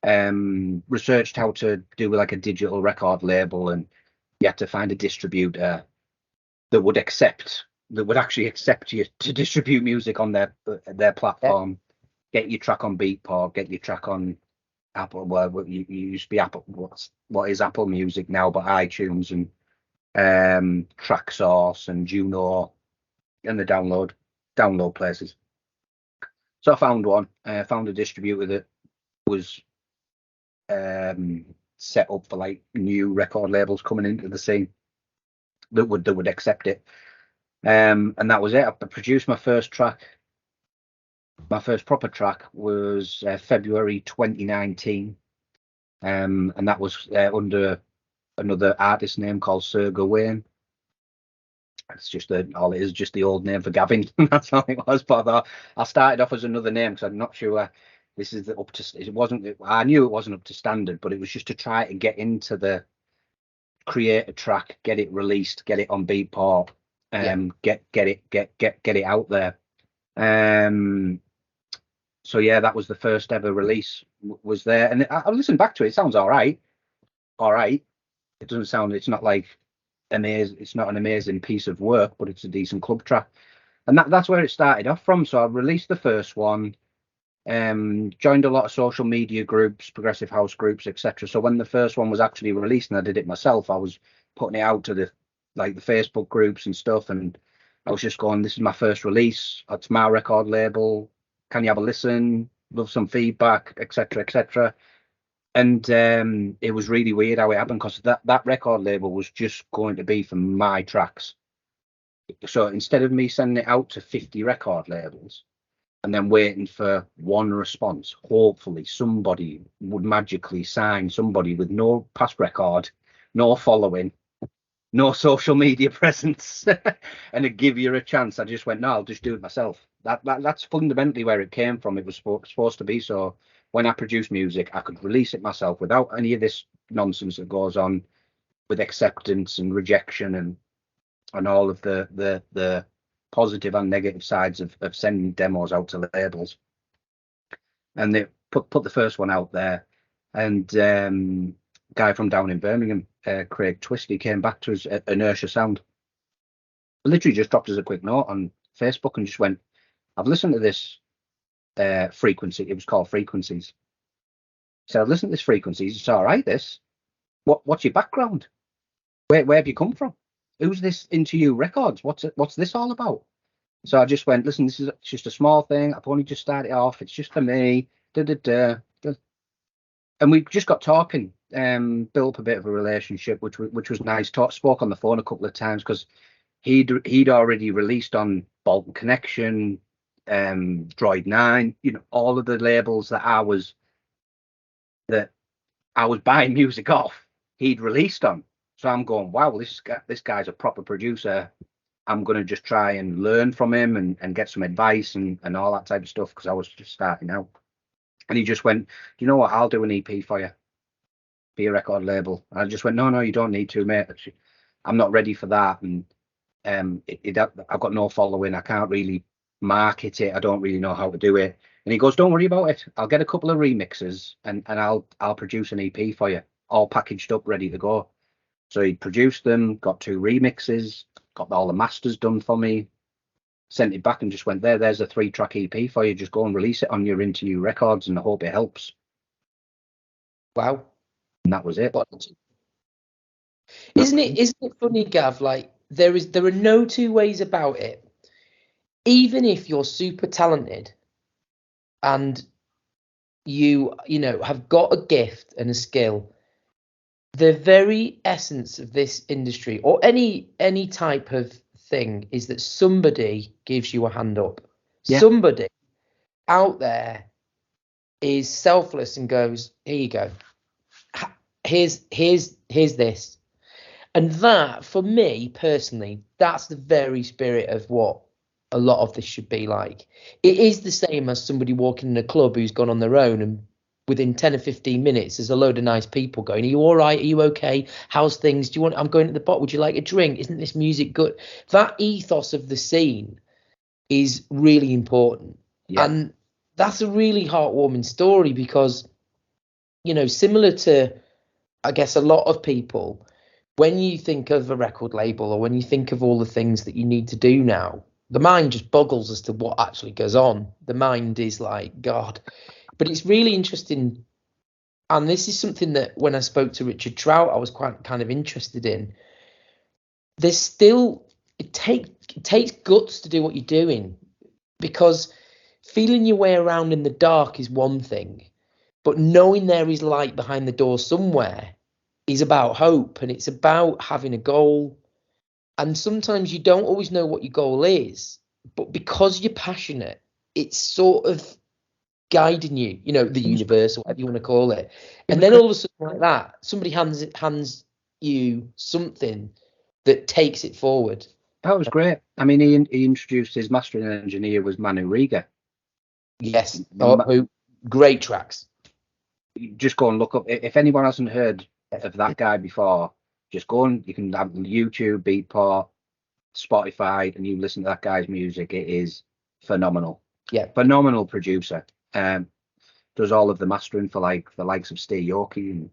researched how to do like a digital record label, and you had to find a distributor that would actually accept you to distribute music on their platform. Get your track on Beatport, get your track on Apple. Well, you used to be Apple. What is Apple Music now? But iTunes and TrackSource and Juno and the download places. So I found one. Found a distributor that was set up for like new record labels coming into the scene that would accept it. And that was it. I produced my first track. My first proper track was February 2019, and that was under another artist name called Sir Gawain. It's just all it is, just the old name for Gavin. That's all it was. But I started off as another name because I'm not sure this is up to. It wasn't. I knew it wasn't up to standard, but it was just to try to get into the create a track, get it released, get it on Beatport. Get it out there. So yeah, that was the first ever release was there, and I listened back to it. It sounds all right. It doesn't sound. It's not like amazing. It's not an amazing piece of work, but it's a decent club track, and that's where it started off from. So I released the first one, joined a lot of social media groups, progressive house groups, etc. So when the first one was actually released, and I did it myself, I was putting it out to the Facebook groups and stuff, and I was just going, this is my first release, it's my record label, can you have a listen, love some feedback, etc. And it was really weird how it happened, because that record label was just going to be for my tracks. So instead of me sending it out to 50 record labels and then waiting for one response, hopefully somebody would magically sign somebody with no past record, no following, no social media presence, and to give you a chance, I just went, no, I'll just do it myself. That's fundamentally where it came from. It was supposed to be so when I produce music, I could release it myself without any of this nonsense that goes on with acceptance and rejection and all of the positive and negative sides of sending demos out to labels. And they put the first one out there, and guy from down in Birmingham, Craig Twisty, came back to us at Inertia Sound. I literally just dropped us a quick note on Facebook and just went, I've listened to this frequency. It was called Frequencies. So I've listened to this Frequencies. It's all right, this. What's your background? Where have you come from? Who's this INU Records? What's this all about? So I just went, listen, this is just a small thing. I've only just started off. It's just for me. And we just got talking, built up a bit of a relationship, which was nice. Spoke on the phone a couple of times, because he'd already released on Bolton Connection, Droid 9, all of the labels that I was buying music off, he'd released on. So I'm going, wow, this guy's a proper producer. I'm going to just try and learn from him and get some advice and all that type of stuff, because I was just starting out. And he just went, do you know what? I'll do an EP for you. Be a record label. And I just went, no, you don't need to, mate. I'm not ready for that. And I've got no following. I can't really market it. I don't really know how to do it. And he goes, don't worry about it. I'll get a couple of remixes and I'll produce an EP for you, all packaged up, ready to go. So he produced them, got 2 remixes, got all the masters done for me, sent it back and just went, there's a 3-track EP for you. Just go and release it on your INU Records, and I hope it helps. Wow. And that was it. Isn't it funny, Gav? Like, there are no two ways about it. Even if you're super talented and you know have got a gift and a skill, the very essence of this industry or any type of thing is that somebody gives you a hand up. Yeah. Somebody out there is selfless and goes, here you go, here's this. And that, for me personally, that's the very spirit of what a lot of this should be like. It is the same as somebody walking in a club who's gone on their own, and within 10 or 15 minutes, there's a load of nice people going, are you all right? Are you okay? How's things? Do you want, I'm going to the bar. Would you like a drink? Isn't this music good? That ethos of the scene is really important. Yeah. And that's a really heartwarming story because, you know, similar to, I guess, a lot of people, when you think of a record label or when you think of all the things that you need to do now, the mind just boggles as to what actually goes on. The mind is like, God. But it's really interesting. And this is something that when I spoke to Richard Trout, I was quite kind of interested in. There's still, it takes guts to do what you're doing, because feeling your way around in the dark is one thing, but knowing there is light behind the door somewhere is about hope, and it's about having a goal. And sometimes you don't always know what your goal is, but because you're passionate, it's sort of guiding you, you know, the universe, or whatever you want to call it. And then all of a sudden, like that, somebody hands you something that takes it forward. That was great. I mean, he introduced his mastering engineer was Manu Riga. Yes. Oh, great tracks. Just go and look up. If anyone hasn't heard of that guy before, just go and you can have YouTube, Beatport, Spotify, and you listen to that guy's music. It is phenomenal. Yeah. Phenomenal producer. Does all of the mastering for like the likes of Steve Yorkie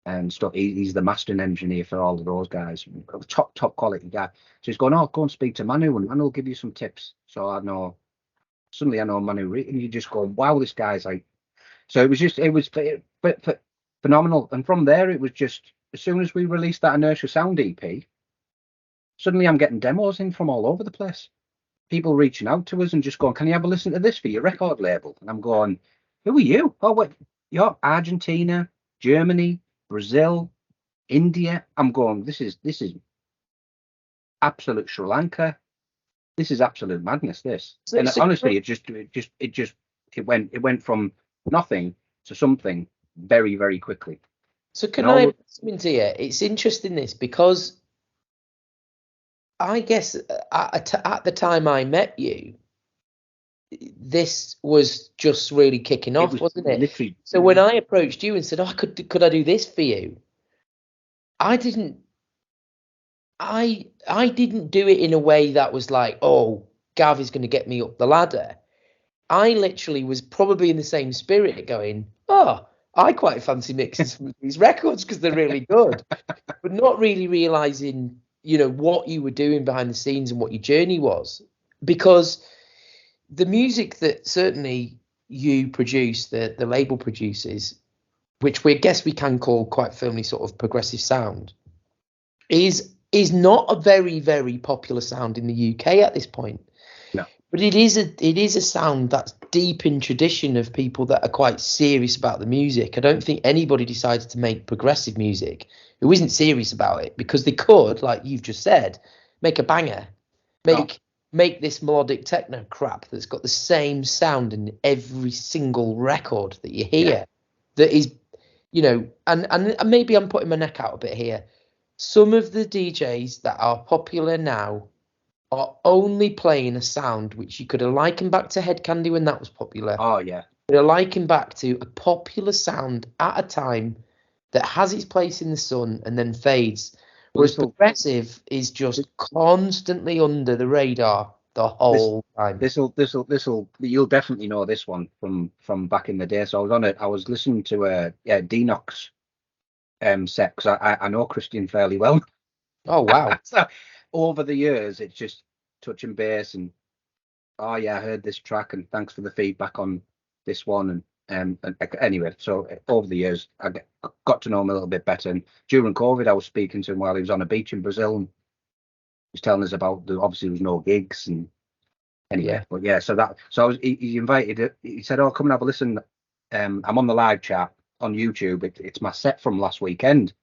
and stuff. He's the mastering engineer for all of those guys. Top quality guy. So he's going, oh, go and speak to Manu, and Manu will give you some tips. So I know. Suddenly I know Manu, and you just go, wow, this guy's like. So it was phenomenal. And from there, it was just, as soon as we released that Inertia Sound EP, suddenly I'm getting demos in from all over the place. People reaching out to us and just going, can you have a listen to this for your record label? And I'm going, who are you? Oh, what? You're Argentina, Germany, Brazil, India. I'm going, this is absolute Sri Lanka. This is absolute madness, this. And honestly, it went from nothing to something very, very quickly. So can I add something to you? It's interesting this, because I guess at the time I met you, this was just really kicking off, wasn't it? Literally. So when I approached you and said, "Oh, could I do this for you?" I didn't do it in a way that was like, "Oh, Gav is going to get me up the ladder." I literally was probably in the same spirit, going, "Oh, I quite fancy mixing some of these records because they're really good," but not really realizing, you know, what you were doing behind the scenes and what your journey was. Because the music that certainly you produce, the label produces, which we guess we can call quite firmly sort of progressive sound, is not a very, very popular sound in the UK at this point. No. But it is a sound that's deep in tradition of people that are quite serious about the music. I don't think anybody decides to make progressive music who isn't serious about it, because they could, like you've just said, make a banger, make this melodic techno crap that's got the same sound in every single record that you hear. Yeah. That is, you know, and maybe I'm putting my neck out a bit here. Some of the DJs that are popular now are only playing a sound which you could have likened back to Head Candy when that was popular. Oh, yeah. They're likened back to a popular sound at a time that has its place in the sun and then fades. Whereas progressive is just constantly under the radar the whole time. You'll definitely know this one from back in the day. So I was listening to a Denox set, because I know Christian fairly well. Oh wow. So over the years, it's just touching base and, oh yeah, I heard this track and thanks for the feedback on this one. And anyway, so over the years, I got to know him a little bit better. And during COVID, I was speaking to him while he was on a beach in Brazil. And was telling us about obviously there was no gigs and anyway. Yeah. But yeah, he invited. He said, "Oh, come and have a listen. I'm on the live chat on YouTube. It's my set from last weekend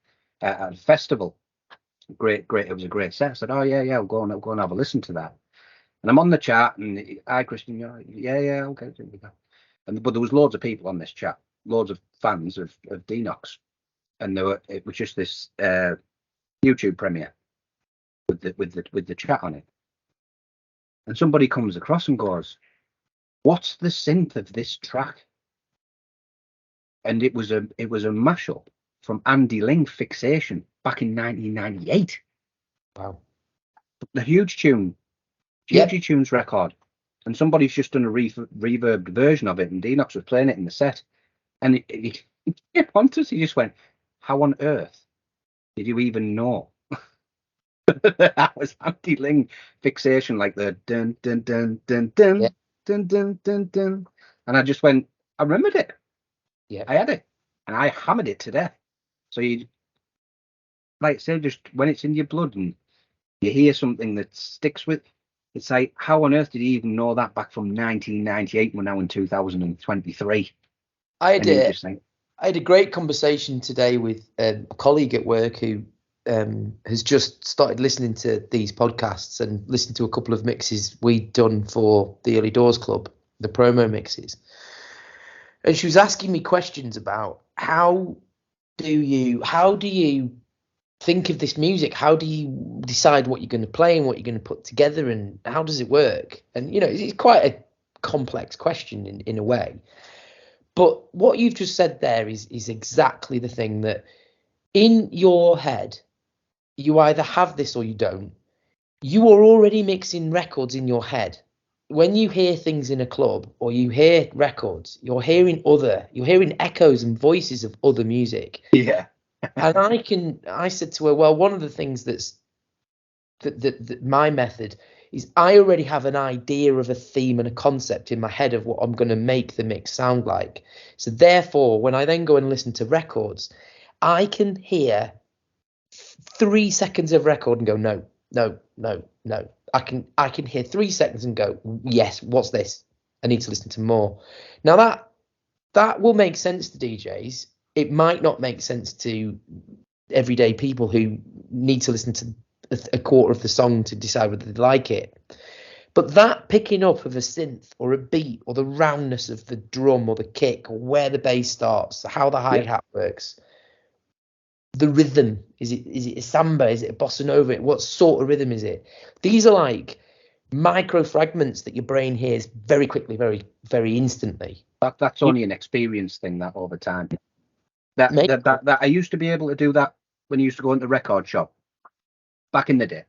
at a festival. Great. It was a great set." I said, "Oh yeah, I'll go and have a listen to that." And I'm on the chat, and hi Christian, yeah, okay. But there was loads of people on this chat, loads of fans of Denox, and it was just this YouTube premiere with the chat on it. And somebody comes across and goes, "What's the synth of this track?" And it was a mashup from Andy Ling, Fixation, back in 1998. Wow. The Huge Tunes record. And somebody's just done a reverbed version of it, and Denox was playing it in the set. And he onto us, he just went, "How on earth did you even know?" That was Andy Ling, Fixation, like the dun dun dun dun dun Yeah. dun dun dun dun. And I just went, I remembered it. Yeah. I had it. And I hammered it to death. So you, like I say, just when it's in your blood and you hear something that sticks with, it's like, how on earth did you even know that back from 1998? We're now in 2023. I had a great conversation today with a colleague at work who has just started listening to these podcasts and listened to a couple of mixes we'd done for the Early Doors Club, the promo mixes. And she was asking me questions about how do you think of this music? How do you decide what you're going to play and what you're going to put together, and how does it work? And it's quite a complex question in a way. But what you've just said there is exactly the thing that in your head, you either have this or you don't. You are already mixing records in your head. When you hear things in a club or you hear records, you're hearing echoes and voices of other music. Yeah. And I said to her, well, one of the things that my method is I already have an idea of a theme and a concept in my head of what I'm going to make the mix sound like. So therefore, when I then go and listen to records, I can hear 3 seconds of record and go, no. I can hear 3 seconds and go, yes, what's this? I need to listen to more. Now that will make sense to DJs. It might not make sense to everyday people who need to listen to a quarter of the song to decide whether they like it. But that picking up of a synth or a beat or the roundness of the drum or the kick or where the bass starts, how the hi-hat works, the rhythm, is it a samba, is it a bossa nova, what sort of rhythm is it? These are like micro fragments that your brain hears very quickly, very, very instantly. That's only an experience thing, that over time. That I used to be able to do that when I used to go into the record shop back in the day.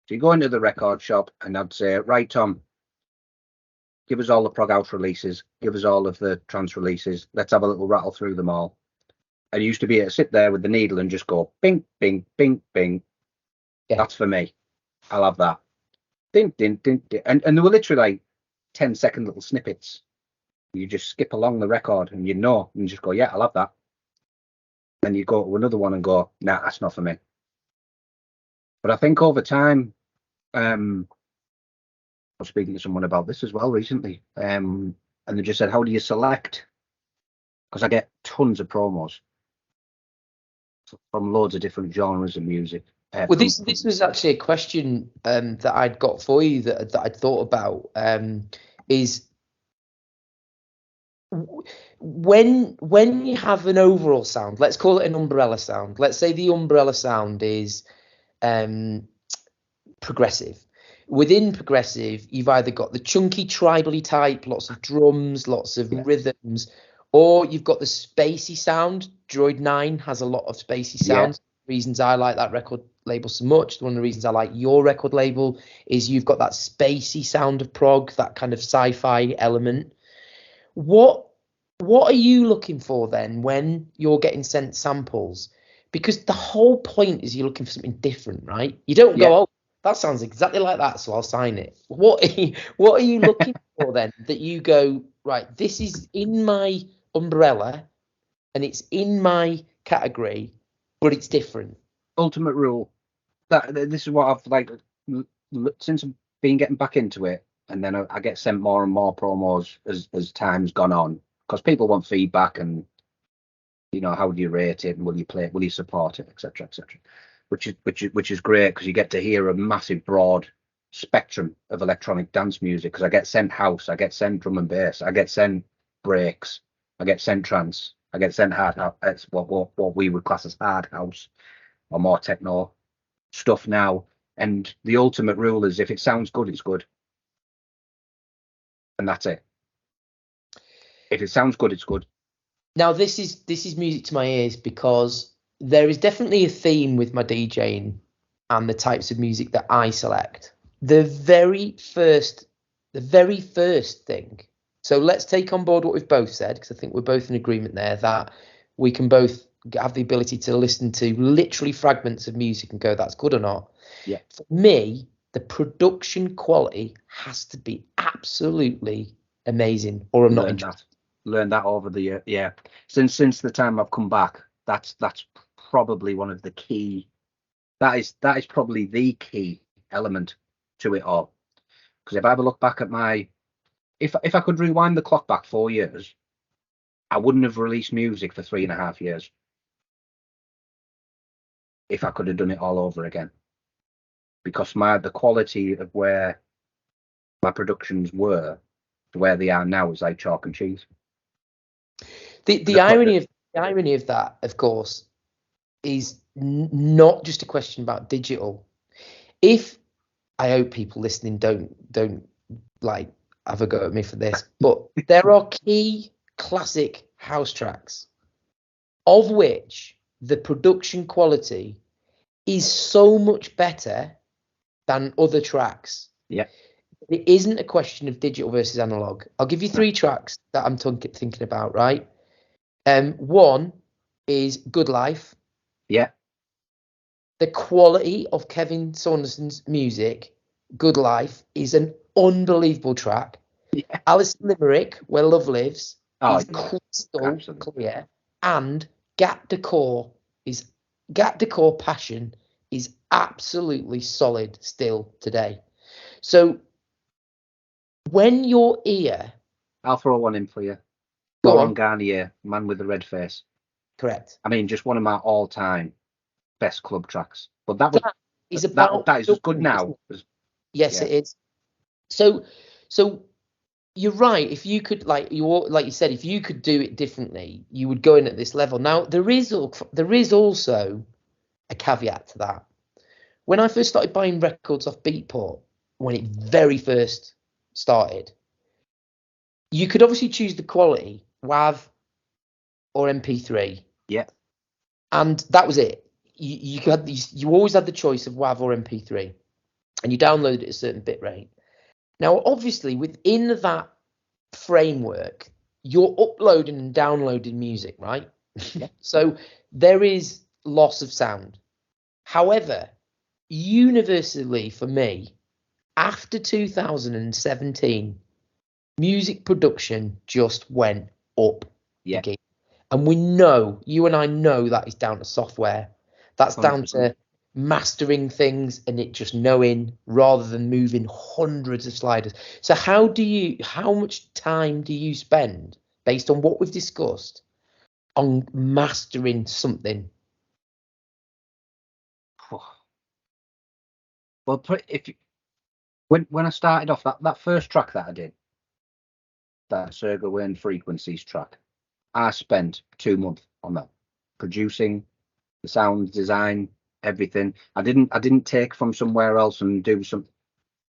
So you go into the record shop and I'd say, right, Tom, give us all the prog house releases, give us all of the trance releases, let's have a little rattle through them all. I used to be able to sit there with the needle and just go bing, bing, bing, bing. Yeah. That's for me. I'll have that. Ding, ding, ding, ding. And there were literally like 10-second little snippets. You just skip along the record and and you just go, yeah, I'll have that. Then you go to another one and go, nah, that's not for me. But I think over time, I was speaking to someone about this as well recently, and they just said, how do you select? Because I get tons of promos from loads of different genres of music. Well, this was actually a question that I'd got for you that I'd thought about, is when you have an overall sound, let's call it an umbrella sound. Let's say the umbrella sound is progressive. Within progressive, you've either got the chunky tribally type, lots of drums, lots of rhythms, or you've got the spacey sound. Droid 9 has a lot of spacey sounds. Reasons I like that record label so much. One of the reasons I like your record label is you've got that spacey sound of prog, that kind of sci-fi element. What are you looking for then when you're getting sent samples? Because the whole point is you're looking for something different, right? You don't go, oh, that sounds exactly like that, so I'll sign it. What are you looking for then that you go, right, this is in my umbrella and it's in my category, but it's different? Ultimate rule. This is what I've like since I've been getting back into it, and then I get sent more and more promos as time's gone on, because people want feedback and, you know, how do you rate it, and will you play it, will you support it, etc., etc. Which is great, because you get to hear a massive broad spectrum of electronic dance music. Because I get sent house, I get sent drum and bass, I get sent breaks, I get sent trance, I get sent hard house. It's what we would class as hard house or more techno stuff now. And the ultimate rule is, if it sounds good, it's good, and that's it. If it sounds good, it's good. Now this is music to my ears, because there is definitely a theme with my DJing and the types of music that I select. The very first thing. So let's take on board what we've both said, because I think we're both in agreement there that we can both have the ability to listen to literally fragments of music and go, that's good or not. Yeah. For me, the production quality has to be absolutely amazing, or I'm not interested. Learned that over the year. Yeah. Since the time I've come back, that's probably one of the key. That is probably the key element to it all. Because if I ever look back at my, if I could rewind the clock back 4 years, I wouldn't have released music for 3.5 years. If I could have done it all over again, because the quality of where my productions were to where they are now is like chalk and cheese. The irony of that, of course, is not just a question about digital. If, I hope people listening don't like have a go at me for this, but there are key classic house tracks of which the production quality is so much better than other tracks. Yeah. It isn't a question of digital versus analog. I'll give you 3 tracks that I'm thinking about, right? One is Good Life. Yeah. The quality of Kevin Saunderson's music, Good Life, is an unbelievable track. Yeah. Alice Limerick, Where Love Lives, Oh, is yeah. crystal Absolutely. clear. And Gat Decor Passion is absolutely solid still today. So when your ear... I'll throw one in for you. Go Laurent on. Garnier, Man with the Red Face. Correct. I mean, just one of my all-time best club tracks. But that is as good now. Yes, it is. So you're right. If you could, like you said, if you could do it differently, you would go in at this level. Now there is also a caveat to that. When I first started buying records off Beatport, when it very first started, you could obviously choose the quality, WAV or MP3. Yeah. And that was it. You always had the choice of WAV or MP3, and you downloaded it at a certain bit rate. Now, obviously, within that framework, you're uploading and downloading music, right? Yeah. So there is loss of sound. However, universally for me, after 2017, music production just went up. Yeah. Again. And we know, you and I know, that is down to software. That's 100%. down to mastering things and it just knowing rather than moving hundreds of sliders. So how much time do you spend, based on what we've discussed, on mastering something? Well, when I started off, that first track that I did, that Sergo Wayne Frequencies track, I spent 2 months on that, producing the sound design, everything. I didn't take from somewhere else and do some.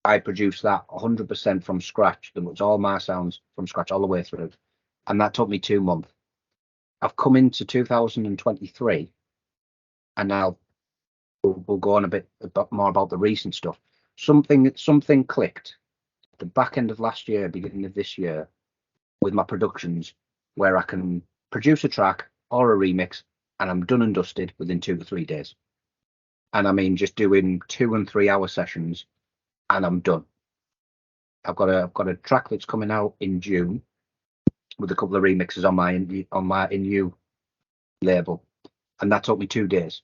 I produced that 100% from scratch. That was all my sounds from scratch all the way through, and that took me 2 months. I've come into 2023, and now we'll go on a bit more about the recent stuff. Something clicked at the back end of last year, beginning of this year, with my productions, where I can produce a track or a remix and I'm done and dusted within 2 to 3 days. And I mean, just doing 2 and 3 hour sessions and I'm done. I've got a track that's coming out in June with a couple of remixes on my INU label, and that took me 2 days.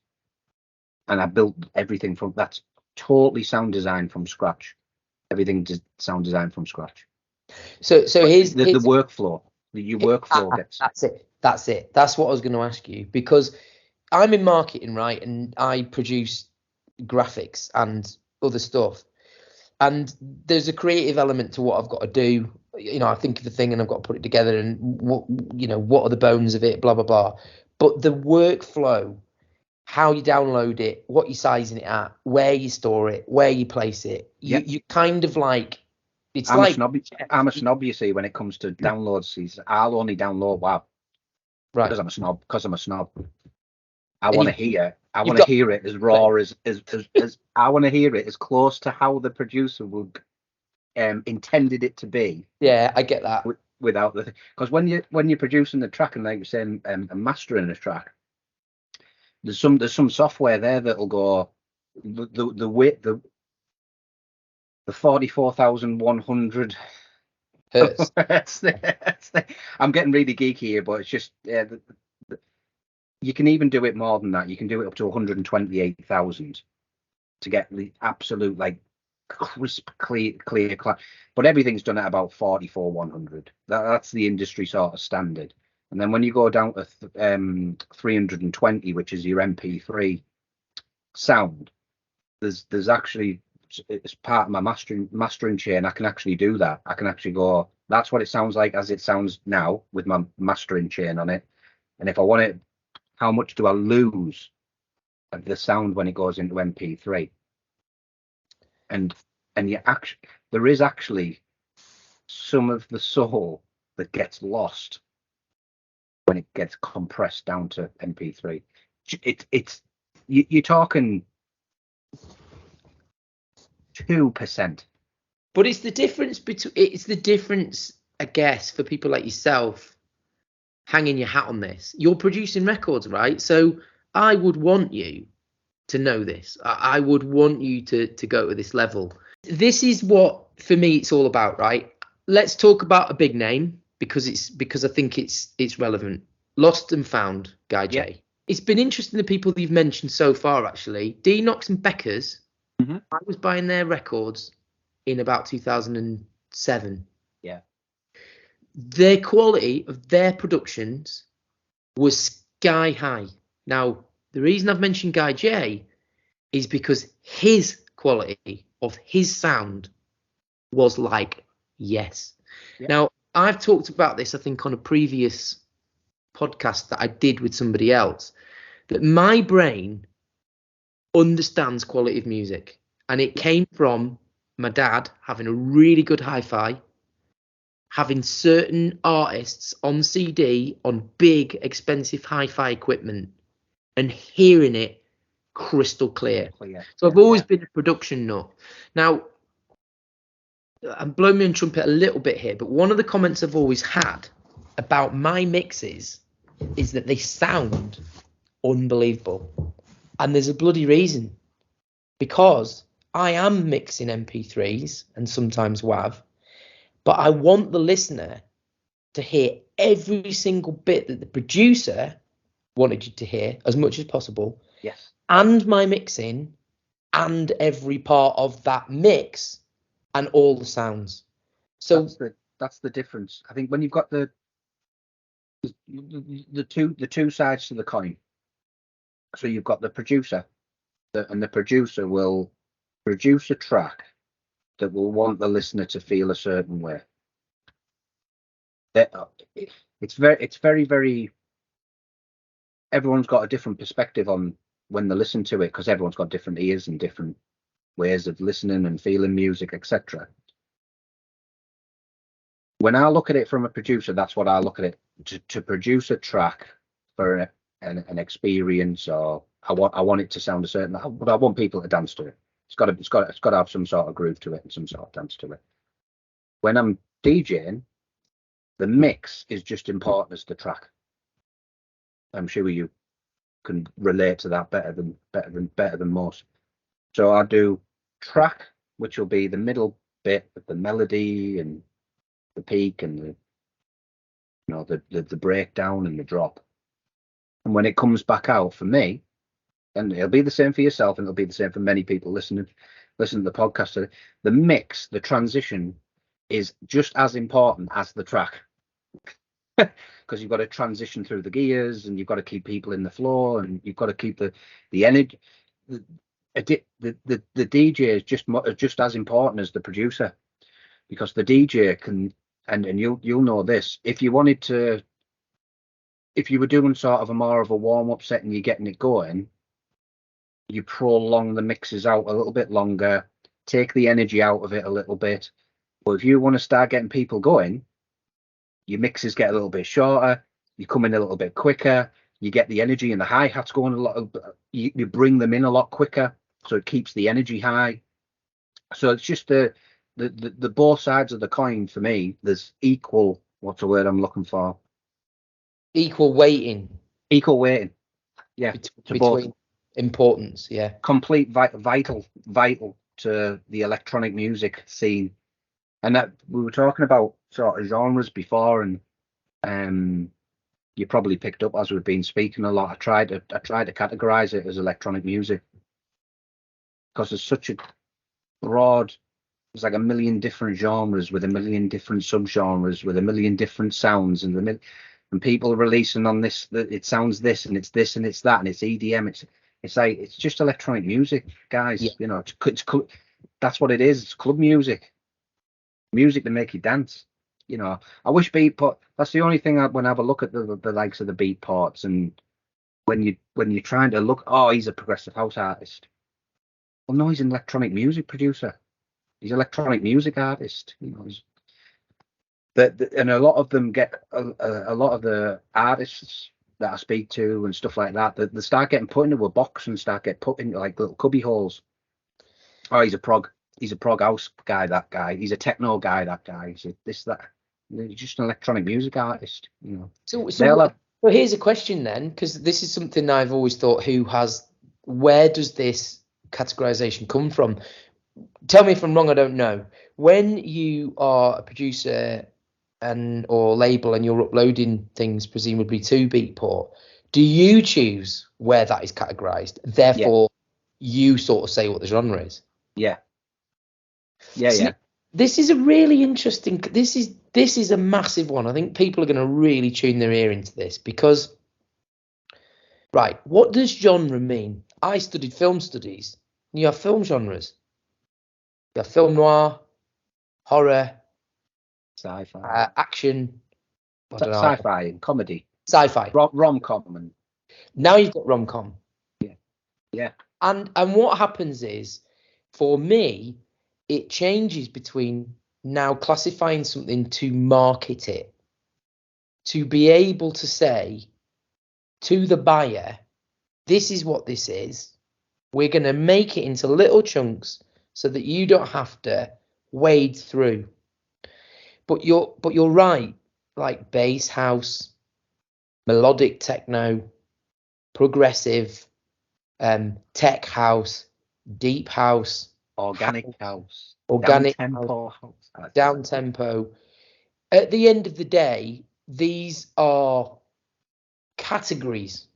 And I built everything from that. totally sound designed from scratch. Everything sound designed from scratch. So here's the workflow. Your workflow gets. That's it. That's what I was going to ask you, because I'm in marketing, right? And I produce graphics and other stuff. And there's a creative element to what I've got to do. You know, I think of the thing and I've got to put it together, and what are the bones of it, blah, blah, blah. But the workflow, how you download it, what you're sizing it at, where you store it, where you place it, you kind of like, it's I'm like... I'm a snob, you see, when it comes to downloads. I'll only download WAV. Right. Because I'm a snob. I want to hear it as raw as I want to hear it as close to how the producer would intended it to be. Yeah, I get that. Without the, because when you're producing the track and like you're saying and mastering a track, there's some software there that'll go the 44,100 Hurts. I'm getting really geeky here, but it's just you can even do it more than that. You can do it up to 128,000 to get the absolute like crisp, clear. But everything's done at about 44,100. That's the industry sort of standard. And then when you go down to 320, which is your MP3 sound, there's actually, it's part of my mastering chain. I can actually do that. I can actually go, that's what it sounds like as it sounds now with my mastering chain on it. And if I want it, how much do I lose of the sound when it goes into MP3? And there is actually some of the soul that gets lost when it gets compressed down to MP3. You're talking 2%. But it's the difference, I guess, for people like yourself hanging your hat on this. You're producing records, right? So I would want you to know this. I would want you to go to this level. This is what, for me, it's all about, right? Let's talk about a big name because I think it's relevant. Lost and Found, Guy J. It's been interesting, the people that you've mentioned so far, actually. Knox and Beckers. Mm-hmm. I was buying their records in about 2007. Yeah. Their quality of their productions was sky high. Now, the reason I've mentioned Guy J is because his quality of his sound was like, yes. Yeah. Now, I've talked about this, I think, on a previous podcast that I did with somebody else, that my brain understands quality of music. And it came from my dad having a really good hi-fi, having certain artists on CD on big, expensive hi-fi equipment, and hearing it crystal clear. So I've always been a production nut. Now, I'm blowing my own trumpet a little bit here, but one of the comments I've always had about my mixes is that they sound unbelievable. And there's a bloody reason. Because I am mixing MP3s and sometimes WAV, but I want the listener to hear every single bit that the producer wanted you to hear as much as possible. Yes. And my mixing and every part of that mix and all the sounds. So that's the difference. I think when you've got the two sides to the coin. So you've got the producer, and the producer will produce a track that will want the listener to feel a certain way. It's very, very. Everyone's got a different perspective on when they listen to it, because everyone's got different ears and different ways of listening and feeling music, etc. When I look at it from a producer, that's what I look at it to produce a track for an experience, or I want it to sound a certain. But I want people to dance to it. It's got to have some sort of groove to it and some sort of dance to it. When I'm DJing, the mix is just important as the track. I'm sure you can relate to that better than most. So I do track, which will be the middle bit of the melody and the peak and the breakdown and the drop. And when it comes back out, for me, and it'll be the same for yourself, and it'll be the same for many people listening to the podcast today. The mix, the transition, is just as important as the track, because you've got to transition through the gears, and you've got to keep people in the flow, and you've got to keep the energy. The DJ is just as important as the producer, because the DJ can, and you'll know this, if you were doing sort of a more of a warm-up set and you're getting it going, you prolong the mixes out a little bit longer, take the energy out of it a little bit. But if you want to start getting people going, your mixes get a little bit shorter, you come in a little bit quicker, you get the energy and the hi-hats going a lot, you bring them in a lot quicker, so it keeps the energy high. So it's just the both sides of the coin for me. There's equal, what's the word I'm looking for? Equal weighting. Equal weighting. Yeah. Between both. Importance. Yeah. Complete vital to the electronic music scene. And that we were talking about sort of genres before, and you probably picked up as we've been speaking a lot. I tried to categorize it as electronic music, because there's such a broad, there's like a million different genres with a million different subgenres with a million different sounds, and people are releasing on this that it sounds this and it's this and it's that and it's EDM. It's like, it's just electronic music, guys. Yeah. You know, that's what it is. It's club music to make you dance. You know, I wish Beatport. That's the only thing when I have a look at the likes of the Beatports, and when you're trying to look, oh, he's a progressive house artist. Well, no, he's an electronic music producer. He's an electronic music artist. You know, and a lot of them get a lot of the artists that I speak to and stuff like that. They start getting put into a box and start getting put into like little cubby holes. Oh, he's a prog house guy. That guy. He's a techno guy. That guy. He's this that. He's just an electronic music artist. You know. So here's a question then, because this is something I've always thought: where does this categorization come from? Tell me if I'm wrong. I don't know. When you are a producer or label and you're uploading things presumably to Beatport, do you choose where that is categorized? Therefore, you sort of say what the genre is. Yeah. This is a really interesting. This is a massive one. I think people are going to really tune their ear into this, because, right, what does genre mean? I studied film studies. You have film genres. You have film noir, horror, sci-fi, action, sci-fi and comedy, sci-fi, rom-com, and now you've got rom-com. Yeah. And what happens is, for me, it changes between now classifying something to market it, to be able to say to the buyer, this is what this is. We're going to make it into little chunks so that you don't have to wade through. But you're right, like bass house, melodic techno, progressive, tech house, deep house, organic house, down tempo. At the end of the day, these are categories.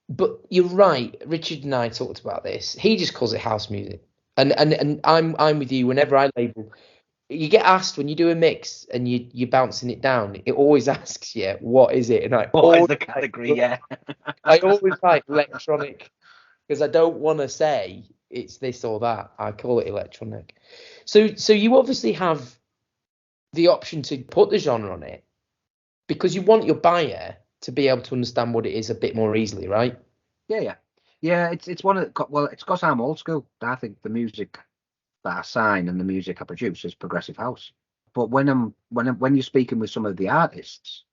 But you're right. Richard and I talked about this. He just calls it house music, and I'm with you. Whenever I label, you get asked when you do a mix and you're bouncing it down, it always asks you, what is it? And what is the category? Yeah. I always like electronic, because I don't want to say it's this or that. I call it electronic. So you obviously have the option to put the genre on it, because you want your buyer to be able to understand what it is a bit more easily, right? Yeah. It's one of it's because I'm old school. I think the music that I sign and the music I produce is progressive house. But when you're speaking with some of the artists,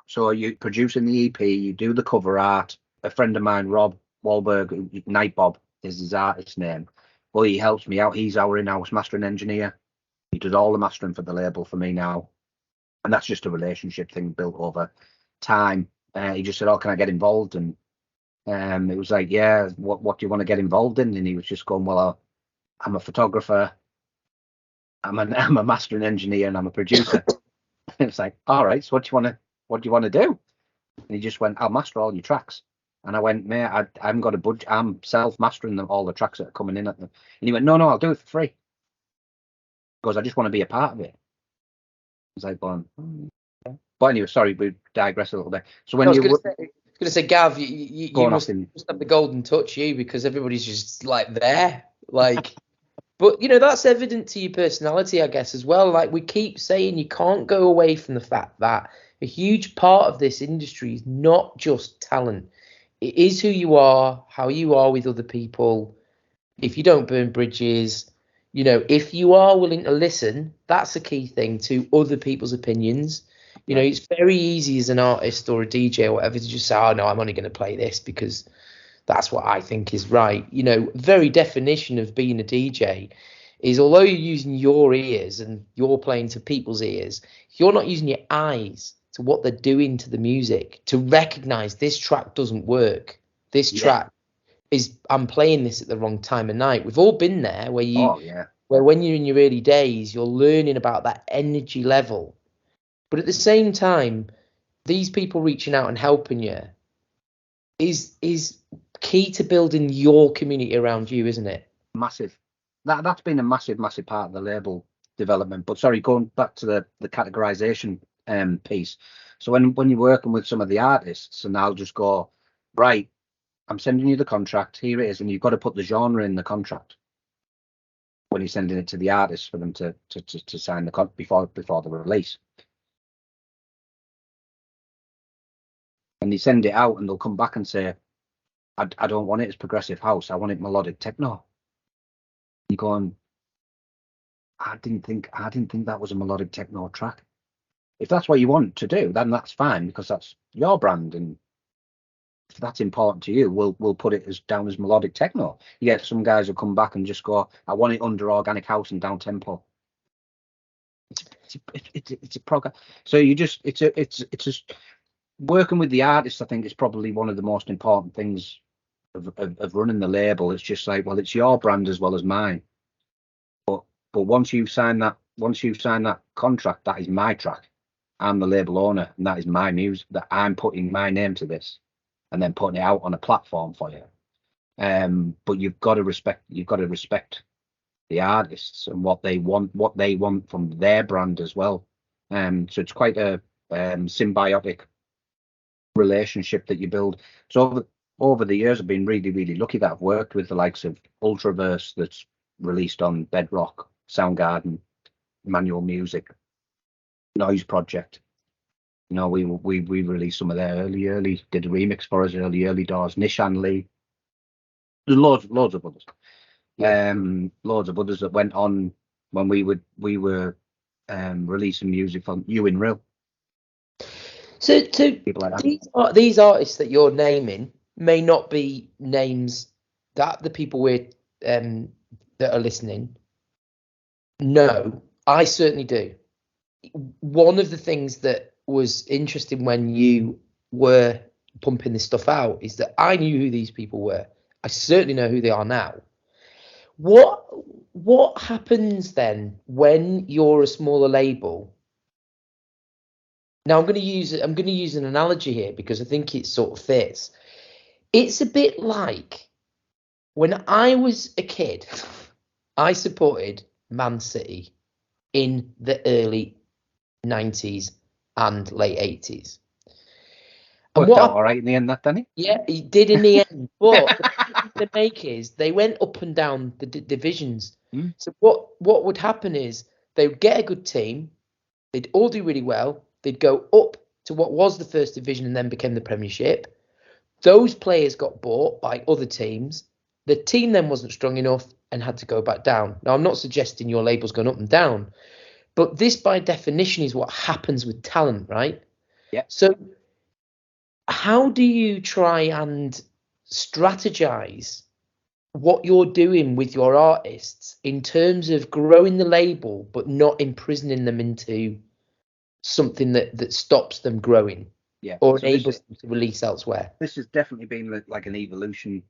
so you're producing the EP, you do the cover art. A friend of mine, Rob Wahlberg, Night Bob is his artist name. Well, he helps me out. He's our in-house mastering engineer. He does all the mastering for the label for me now, and that's just a relationship thing built over time. He just said, "Oh, can I get involved?" And it was like, "Yeah, what do you want to get involved in?" And he was just going, "Well, I'm a photographer, I'm a mastering engineer, and I'm a producer." And it's like, all right, so what do you want to do? And he just went, "I'll master all your tracks." And I went, mate, I haven't got a budget. I'm self-mastering all the tracks that are coming in at them. And he went, no, I'll do it for free. Because I just want to be a part of it. I was like, well, but anyway, sorry, we digress a little bit. So when I was you going to say, Gav, you must have the golden touch, you, because everybody's just like there, like. But that's evident to your personality, I guess, as well. Like we keep saying, you can't go away from the fact that a huge part of this industry is not just talent. It is who you are, how you are with other people. If you don't burn bridges, if you are willing to listen, that's a key thing to other people's opinions. It's very easy as an artist or a DJ or whatever to just say, oh, no, I'm only going to play this because that's what I think is right. Very definition of being a DJ is although you're using your ears and you're playing to people's ears, you're not using your eyes to what they're doing to the music to recognize this track doesn't work. This track I'm playing this at the wrong time of night. We've all been there where when you're in your early days, you're learning about that energy level. But at the same time, these people reaching out and helping you is key to building your community around you, isn't it? Massive. That's been a massive part of the label development. But sorry, going back to the categorization piece. So when you're working with some of the artists, and I'll just go, right, I'm sending you the contract, here it is, and you've got to put the genre in the contract when you're sending it to the artist for them to sign the contract before the release. And they send it out and they'll come back and say, I don't want it as progressive house, I want it melodic techno. You're going, I didn't think that was a melodic techno track. If that's what you want to do, then that's fine, because that's your brand, and if that's important to you, we'll put it down as melodic techno. You get some guys who come back and just go, I want it under organic house and down tempo. It's a program. So it's just working with the artist. I think is probably one of the most important things of running the label. It's just like, well, it's your brand as well as mine. But once you sign that contract, that is my track. I'm the label owner, and that is my music. That I'm putting my name to this, and then putting it out on a platform for you. But you've got to respect the artists and what they want from their brand as well. So it's quite a symbiotic relationship that you build. So over the years, I've been really, really lucky that I've worked with the likes of Ultraverse, that's released on Bedrock, Soundgarden, Manual Music, Noise Project. We released some of their early, did a remix for us early doors. Nishan Lee. There's loads of others. Loads of others that went on when we were releasing music from You in Real. So people like that. These artists that you're naming may not be names that the people that are listening know. I certainly do. One of the things that was interesting when you were pumping this stuff out is that I knew who these people were. I certainly know who they are now. What happens then when you're a smaller label? Now I'm going to use an analogy here because I think it sort of fits. It's a bit like when I was a kid, I supported Man City in the early 90s and late 80s. And worked out all right in the end, that, Danny? Yeah, he did in the end. But the make is they went up and down the divisions. So what would happen is they would get a good team, they'd all do really well, they'd go up to what was the first division and then became the Premiership. Those players got bought by other teams. The team then wasn't strong enough and had to go back down. Now, I'm not suggesting your label's gone up and down, but this by definition is what happens with talent, right? Yeah. So how do you try and strategize what you're doing with your artists in terms of growing the label, but not imprisoning them into something that stops them growing? Yeah. Or enables them to release elsewhere? This has definitely been like an evolution,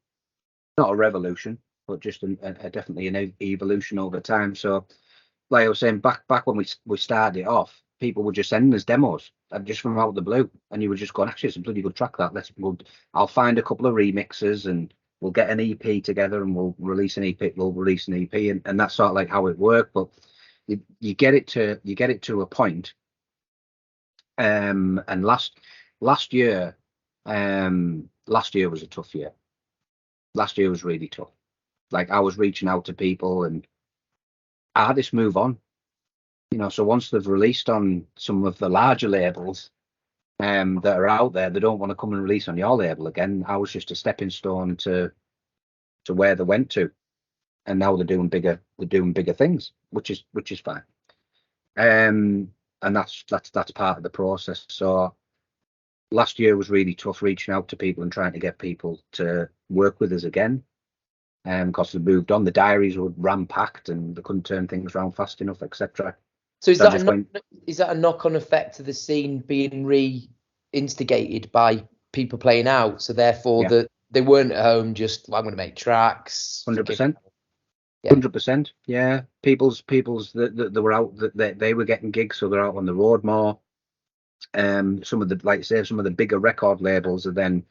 not a revolution, but just definitely an evolution over time. So, like I was saying, back when we started it off, people were just sending us demos. just from out of the blue, and you were just going, actually, it's a bloody good track that. I'll find a couple of remixes and we'll get an EP together and we'll release an EP. And that's sort of like how it worked. But you get it to a point. And last year was a tough year. Last year was really tough. Like, I was reaching out to people and artists move on. So once they've released on some of the larger labels that are out there, they don't want to come and release on your label again. I was just a stepping stone to where they went to, and now they're doing bigger things, which is fine. And that's part of the process. So last year was really tough, reaching out to people and trying to get people to work with us again. Because they moved on, the diaries were ram-packed and they couldn't turn things around fast enough, etc. So is that a knock-on effect to the scene being re-instigated by people playing out? So therefore, they weren't at home just, well, I'm going to make tracks. 100%. 100%. Yeah. People's that were out, that they were getting gigs, so they're out on the road more. Some of the bigger record labels are then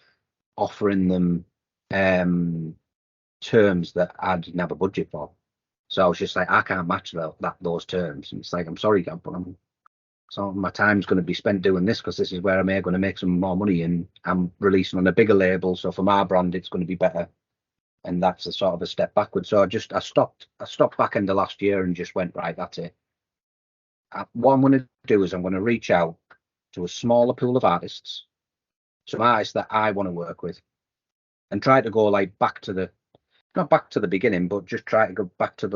offering them terms that I didn't have a budget for. So I was just like, I can't match those terms. And it's like, I'm sorry, Gav, but so my time's going to be spent doing this because this is where I'm going to make some more money, and I'm releasing on a bigger label. So for my brand, it's going to be better. And that's a sort of a step backwards. So I stopped back end of last year and just went, right, that's it. What I'm going to do is I'm going to reach out to a smaller pool of artists, some artists that I want to work with, and try to go like not back to the beginning, but just try to go back to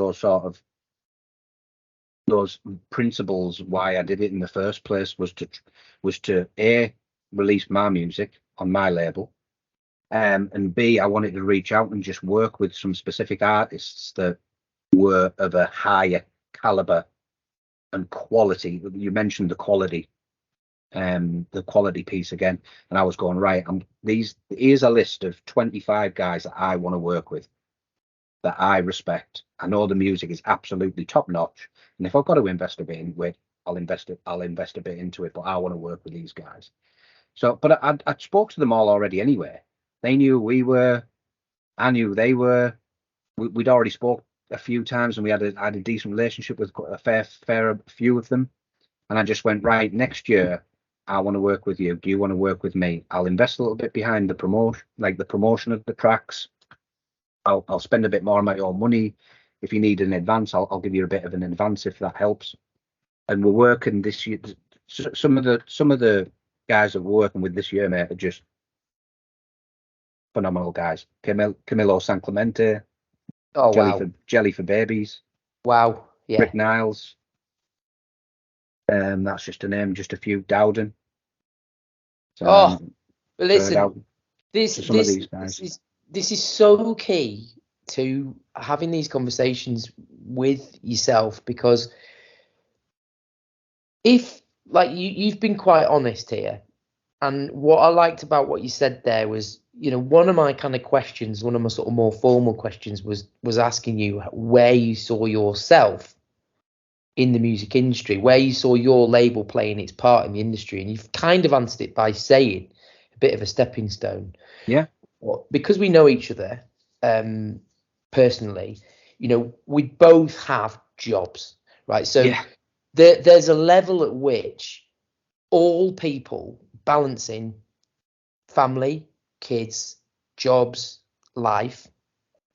those principles why I did it in the first place, was to A, release my music on my label, and B, I wanted to reach out and just work with some specific artists that were of a higher caliber and quality. You mentioned the quality piece again, and I was going, right, here's a list of 25 guys that I want to work with, that I respect. I know the music is absolutely top notch, and if I've got to invest a bit into it, I'll invest a bit into it, but I want to work with these guys. So, but I spoke to them all already anyway. They knew we were, I knew they were. We'd already spoke a few times, and we had a decent relationship with a fair few of them. And I just went, right, next year I want to work with you. Do you want to work with me? I'll invest a little bit behind the promotion of the tracks. I'll spend a bit more of my own money. If you need an advance, I'll give you a bit of an advance if that helps. And we're working this year. Some of the guys that we're working with this year, mate, are just phenomenal guys. Camilo San Clemente. Oh, wow. Jelly for Babies. Wow. Yeah. Rick Niles. That's just a name. Just a few. Dowden. But listen, these guys. This is so key to having these conversations with yourself, because if, like, you've been quite honest here, and what I liked about what you said there was, one of my kind of questions, one of my sort of more formal questions was asking you where you saw yourself in the music industry, where you saw your label playing its part in the industry, and you've kind of answered it by saying a bit of a stepping stone. Yeah. Because we know each other personally, we both have jobs, right? So there's a level at which all people balancing family, kids, jobs, life,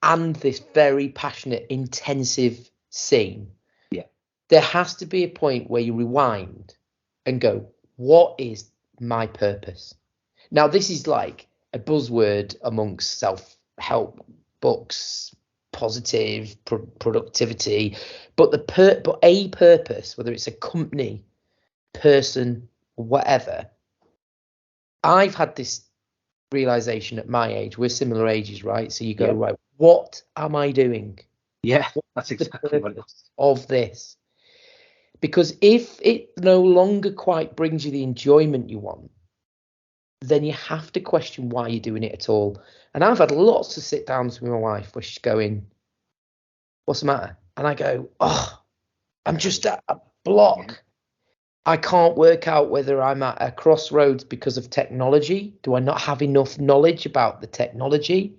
and this very passionate, intensive scene, there has to be a point where you rewind and go, what is my purpose? Now, this is like a buzzword amongst self-help books, positive productivity, but a purpose, whether it's a company, person, whatever. I've had this realization at my age. We're similar ages, right? So you go, right, what am I doing? Yeah, that's exactly what it is. Of this. Because if it no longer quite brings you the enjoyment you want, then you have to question why you're doing it at all. And I've had lots of sit downs with my wife where she's going, what's the matter? And I go, I'm just at a block. I can't work out whether I'm at a crossroads because of technology. Do I not have enough knowledge about the technology?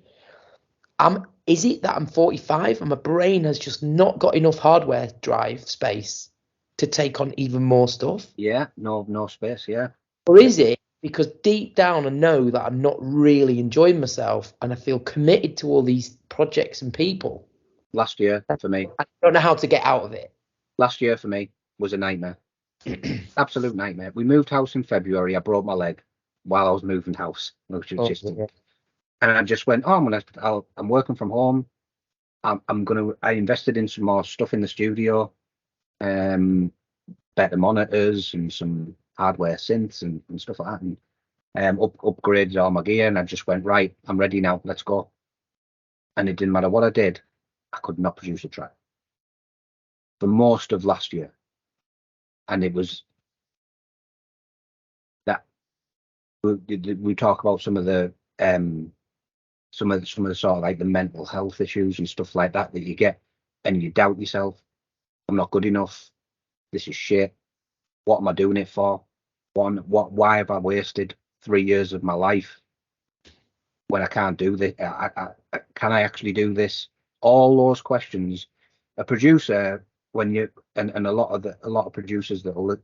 Is it that I'm 45 and my brain has just not got enough hardware drive space to take on even more stuff? Yeah, no space. Yeah. Or is it because deep down I know that I'm not really enjoying myself and I feel committed to all these projects and people? Last year for me. I don't know how to get out of it. Last year for me was a nightmare. Absolute nightmare. We moved house in February. I broke my leg while I was moving house, which was Yeah. and I just went, oh, I'm working from home. I invested in some more stuff in the studio, better monitors and some hardware synths and stuff like that, and upgraded all my gear. And I just went, right, I'm ready now. Let's go. And it didn't matter what I did, I could not produce a track for most of last year. And it was that we talk about some of the some of the sort of like the mental health issues and stuff like that you get, and you doubt yourself. I'm not good enough. This is shit. What am I doing it for? Why have I wasted 3 years of my life when I can't do this? Can I actually do this? All those questions. A producer, when you and a lot of producers that will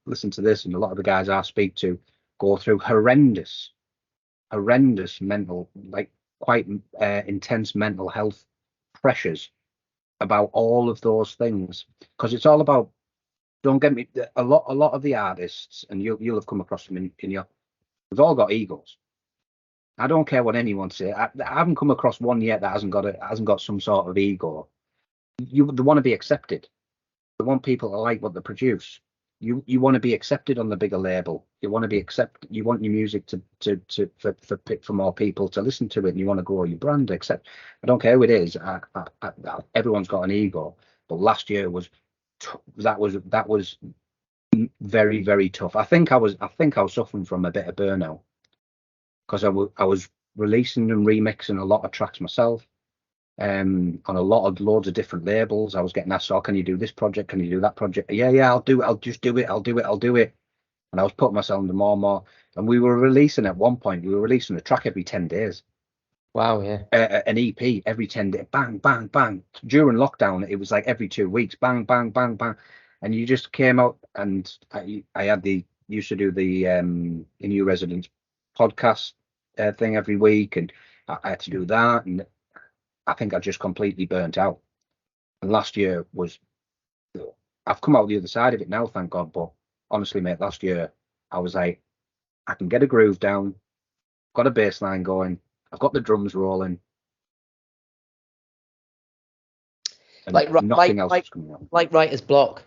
listen to this, and a lot of the guys I speak to go through horrendous mental, like quite intense mental health pressures about all of those things, because it's all about, don't get me, a lot of the artists, and you'll have come across them in your, we've all got egos. I don't care what anyone says. I haven't come across one yet that hasn't got some sort of ego. They want to be accepted. They want people to like what they produce. You want to be accepted on the bigger label. You want to be accepted. You want your music for more people to listen to it, and you want to grow your brand. Except, I don't care who it is. Everyone's got an ego. But last year that was very, very tough. I think I was suffering from a bit of burnout, because I was releasing and remixing a lot of tracks myself, on loads of different labels. I was getting asked, "Oh, can you do this project? Can you do that project?" Yeah, I'll do it. I'll just do it. I'll do it. And I was putting myself into more and more. And we were releasing at one point. We were releasing a track every 10 days. Wow, yeah. An EP every 10 days. Bang, bang, bang. During lockdown, it was like every 2 weeks. Bang, bang, bang, bang. And you just came out, and I used to do the INU residence podcast thing every week, and I had to do that, and I think I just completely burnt out. And last year I've come out the other side of it now, thank God. But honestly, mate, last year I was like, I can get a groove down, got a bass line going, I've got the drums rolling, and nothing else was coming out. Like writer's block.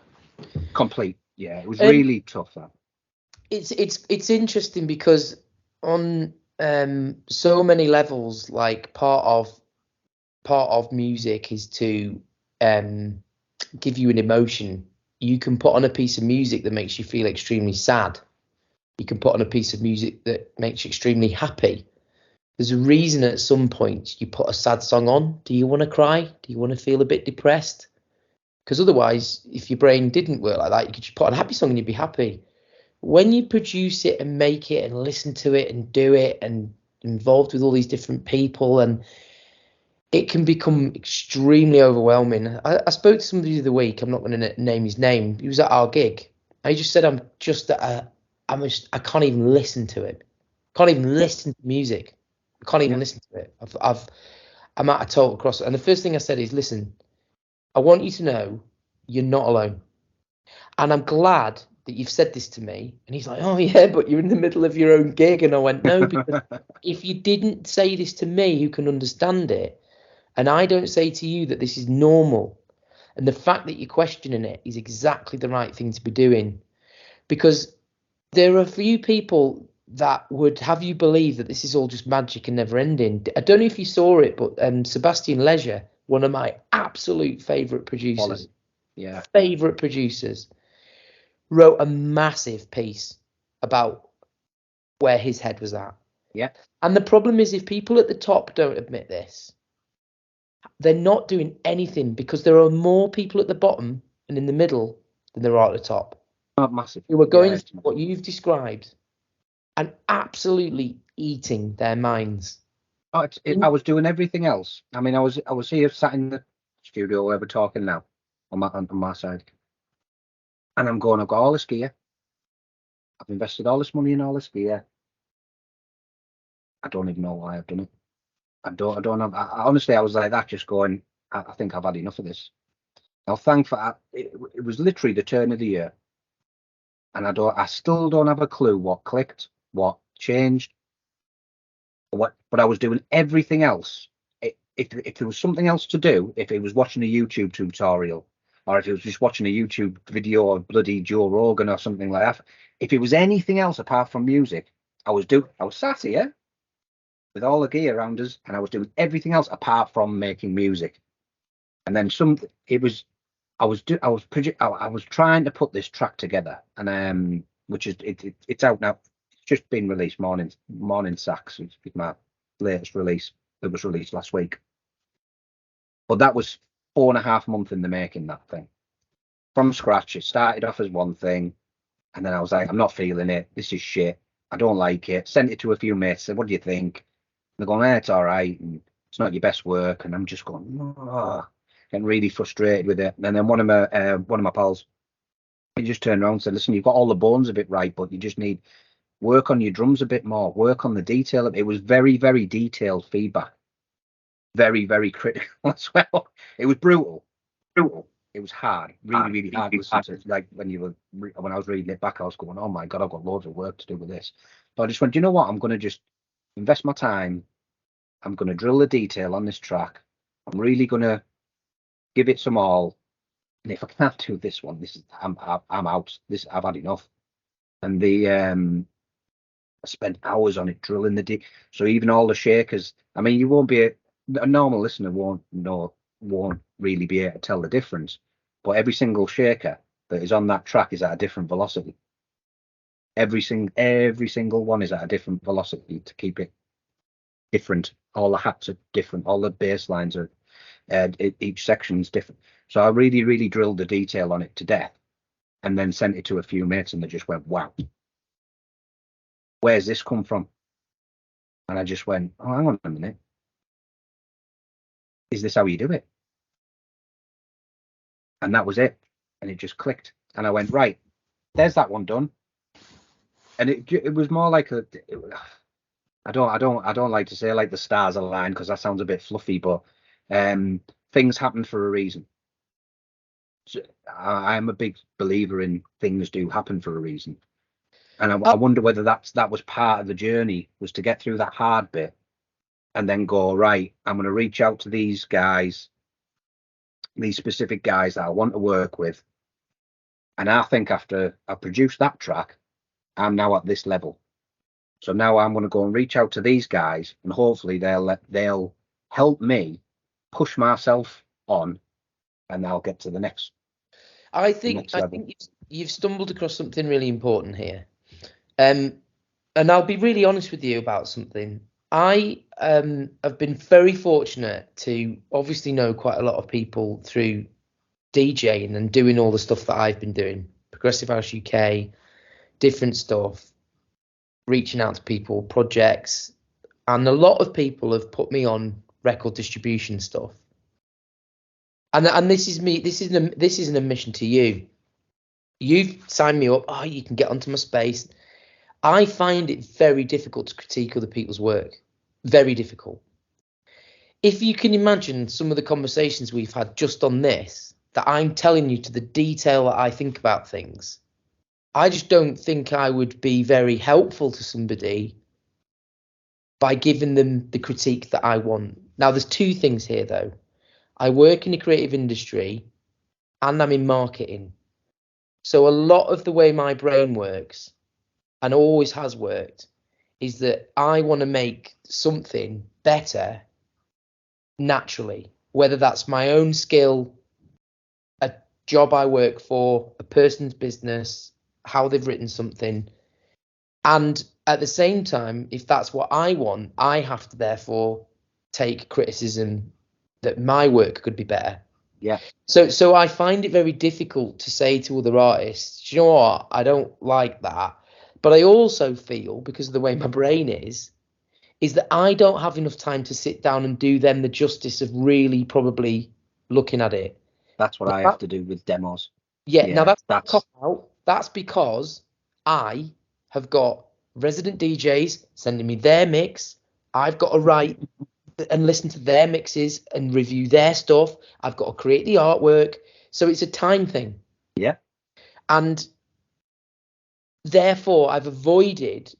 Complete. Yeah, it was really tough. That. It's interesting because on so many levels, like part of music is to give you an emotion. You can put on a piece of music that makes you feel extremely sad. You can put on a piece of music that makes you extremely happy. There's a reason at some point you put a sad song on. Do you want to cry? Do you want to feel a bit depressed? Because otherwise, if your brain didn't work like that, you could just put on a happy song and you'd be happy. When you produce it and make it and listen to it and do it and involved with all these different people, and it can become extremely overwhelming. I spoke to somebody the other week. I'm not going to name his name. He was at our gig. He just said, I can't even listen to it. Can't even listen to music. I can't even listen to it. I'm at a total cross. And the first thing I said is, listen, I want you to know you're not alone. And I'm glad that you've said this to me. And he's like, oh yeah, but you're in the middle of your own gig. And I went, no, because if you didn't say this to me, who can understand it? And I don't say to you that this is normal. And the fact that you're questioning it is exactly the right thing to be doing. Because there are a few people that would have you believe that this is all just magic and never ending. I don't know if you saw it, but Sebastian Leisure, one of my absolute favourite producers, favourite producers, wrote a massive piece about where his head was at. Yeah. And the problem is, if people at the top don't admit this, they're not doing anything, because there are more people at the bottom and in the middle than there are at the top. Not massive. who are going Yeah, through what you've described and absolutely eating their minds. I was doing everything else. I mean, I was here sat in the studio where we're talking now on my side, and I'm going. I've got all this gear. I've invested all this money in all this gear. I don't even know why I've done it. I don't have. Honestly, I was like that, just going. I think I've had enough of this. Now, thankfully, it was literally the turn of the year, and I still don't have a clue what clicked, what changed, but I was doing everything else. If there was something else to do, if it was watching a YouTube tutorial, or if it was just watching a YouTube video of bloody Joe Rogan or something like that, if it was anything else apart from music, I was sat here with all the gear around us, and I was doing everything else apart from making music. And then I was trying to put this track together, and which is it's out now. It's just been released. Morning Sax is my latest release. It was released last week, but that was 4.5 months in the making. That thing from scratch. It started off as one thing, and then I was like, I'm not feeling it. This is shit. I don't like it. Sent it to a few mates. Said, what do you think? They're going, it's all right, and it's not your best work. And I'm just going, oh, getting really frustrated with it. And then one of my pals, he just turned around and said, listen, you've got all the bones of it right, but you just need work on your drums a bit more, work on the detail. It was very, very detailed feedback. Very, very critical as well. It was brutal. It was hard, really, really hard to listen to. Like when I was reading it back, I was going, oh my God, I've got loads of work to do with this. So I just went, you know what? I'm going to just invest my time. I'm going to drill the detail on this track. I'm really going to give it some all. And if I can't do this one, I'm out. I've had enough. And I spent hours on it drilling the deep. So even all the shakers, I mean, you won't be a normal listener won't really be able to tell the difference. But every single shaker that is on that track is at a different velocity. Every single one is at a different velocity to keep it different. All the hats are different. All the bass lines are. Each section is different. So I really, really drilled the detail on it to death, and then sent it to a few mates, and they just went, "Wow, where's this come from?" And I just went, "Oh, hang on a minute. Is this how you do it?" And that was it. And it just clicked. And I went, right, there's that one done. And it was more like I don't like to say like the stars aligned, because that sounds a bit fluffy, but things happen for a reason. So I'm a big believer in things do happen for a reason. And I wonder whether that was part of the journey, was to get through that hard bit and then go, right, I'm going to reach out to these guys, these specific guys that I want to work with. And I think after I produced that track, I'm now at this level. So now I'm going to go and reach out to these guys, and hopefully they'll help me push myself on, and I'll get to the next. I think you've stumbled across something really important here. And I'll be really honest with you about something. I have been very fortunate to obviously know quite a lot of people through DJing and doing all the stuff that I've been doing, Progressive House UK, different stuff, reaching out to people, projects, and a lot of people have put me on record distribution stuff. And this is me. This is an admission to you. You've signed me up. Oh, you can get onto my space. I find it very difficult to critique other people's work. Very difficult. If you can imagine some of the conversations we've had just on this, that I'm telling you to the detail that I think about things, I just don't think I would be very helpful to somebody by giving them the critique that I want. Now, there's two things here, though. I work in the creative industry and I'm in marketing. So a lot of the way my brain works, and always has worked, is that I want to make something better naturally, whether that's my own skill, a job I work for, a person's business, how they've written something. And at the same time, if that's what I want, I have to therefore take criticism that my work could be better. Yeah. So I find it very difficult to say to other artists, "Do you know what? I don't like that." But I also feel, because of the way my brain is that I don't have enough time to sit down and do them the justice of really probably looking at it. That's what I have to do with demos. Yeah, now that's that's out. That's because I have got resident DJs sending me their mix. I've got to write and listen to their mixes and review their stuff. I've got to create the artwork. So it's a time thing. Yeah. And therefore, I've avoided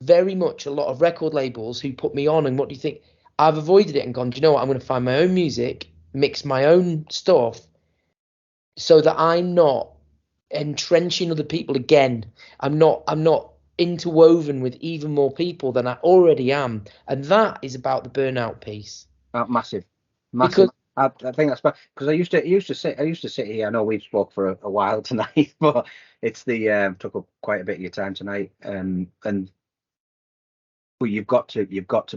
very much a lot of record labels who put me on and what do you think? I've avoided it and gone, do you know what? I'm going to find my own music, mix my own stuff so that I'm not entrenching other people again. I'm not interwoven with even more people than I already am. And that is about the burnout piece. Massive. Because I think that's because I used to sit here. I know we've spoke for a while tonight, but it's took up quite a bit of your time tonight. And well, you've got to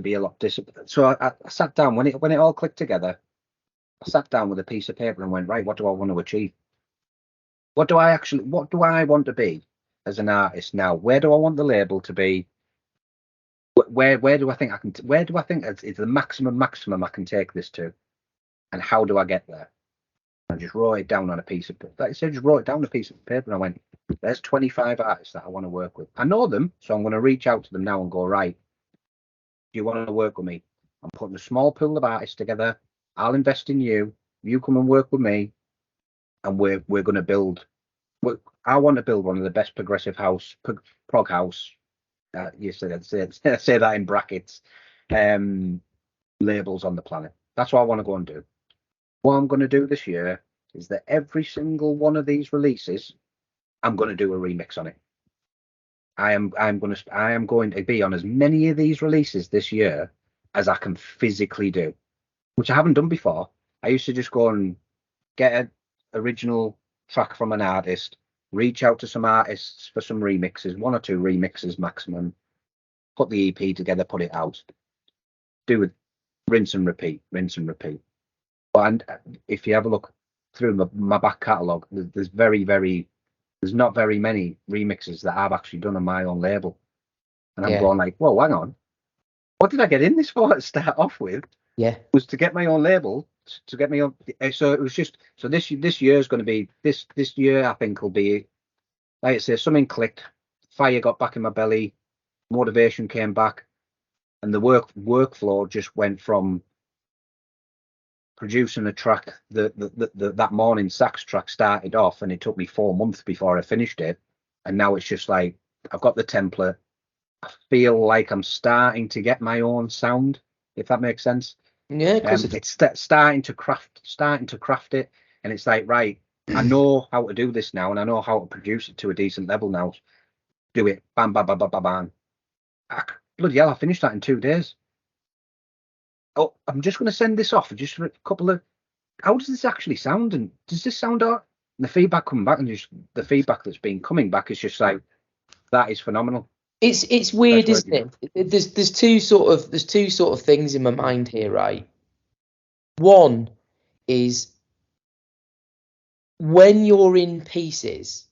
be a lot disciplined. So I sat down when it all clicked together. I sat down with a piece of paper and went, right, what do I want to achieve? What do I want to be as an artist now? Where do I want the label to be? Where do I think is the maximum I can take this to? And how do I get there? I just wrote it down on a piece of paper. Like I said, just wrote it down on a piece of paper and I went, there's 25 artists that I want to work with. I know them, so I'm going to reach out to them now and go, right, do you want to work with me? I'm putting a small pool of artists together. I'll invest in you. You come and work with me. And we're going to build. I want to build one of the best progressive house, prog house. You say that in brackets. Labels on the planet. That's what I want to go and do. What I'm going to do this year is that every single one of these releases, I'm going to do a remix on it. I am going to be on as many of these releases this year as I can physically do, which I haven't done before. I used to just go and get an original track from an artist, reach out to some artists for some remixes, 1 or 2 remixes maximum, put the EP together, put it out, do it, rinse and repeat. And if you have a look through my back catalogue, there's not very many remixes that I've actually done on my own label. And I'm going like, whoa, hang on. What did I get in this for to start off with? Yeah. Was to get my own label, to get me on. So it was just, so this year is going to be, this year I think will be, like I say, something clicked, fire got back in my belly, motivation came back, and the workflow just went from producing a track that morning sax track started off, and it took me 4 months before I finished it, and now it's just like I've got the template. I feel like I'm starting to get my own sound, if that makes sense. Yeah, because it's starting to craft it, and it's like, right, I know how to do this now, and I know how to produce it to a decent level now. Do it, bam, bam, bam, bam, bam, bam. Bloody hell, I finished that in 2 days. Oh, I'm just going to send this off just for a couple of. How does this actually sound? And does this sound out? And the feedback coming back, and just the feedback that's been coming back is just like, that is phenomenal. It's weird, isn't it? There's two sort of things in my mind here, right? One is when you're in pieces,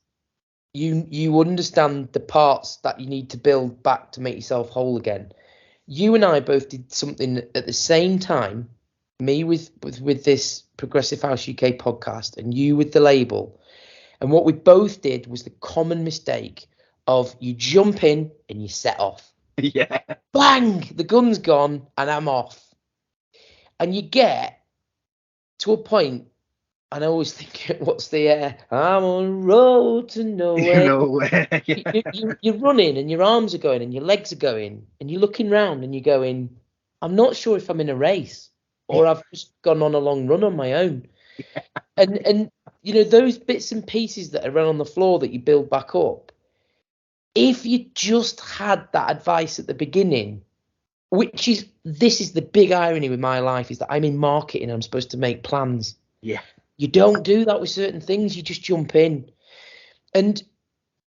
you understand the parts that you need to build back to make yourself whole again. You and I both did something at the same time, me with this Progressive House UK podcast and you with the label. And what we both did was the common mistake of you jump in and you set off. Yeah. Bang! The gun's gone and I'm off. And you get to a point, and I always think, what's the I'm on a road to nowhere. Yeah. You're running and your arms are going and your legs are going and you're looking round and you're going, I'm not sure if I'm in a race or I've just gone on a long run on my own. Yeah. And you know, those bits and pieces that are around on the floor that you build back up, if you just had that advice at the beginning, this is the big irony with my life, is that I'm in marketing and I'm supposed to make plans. Yeah. You don't do that with certain things. You just jump in. And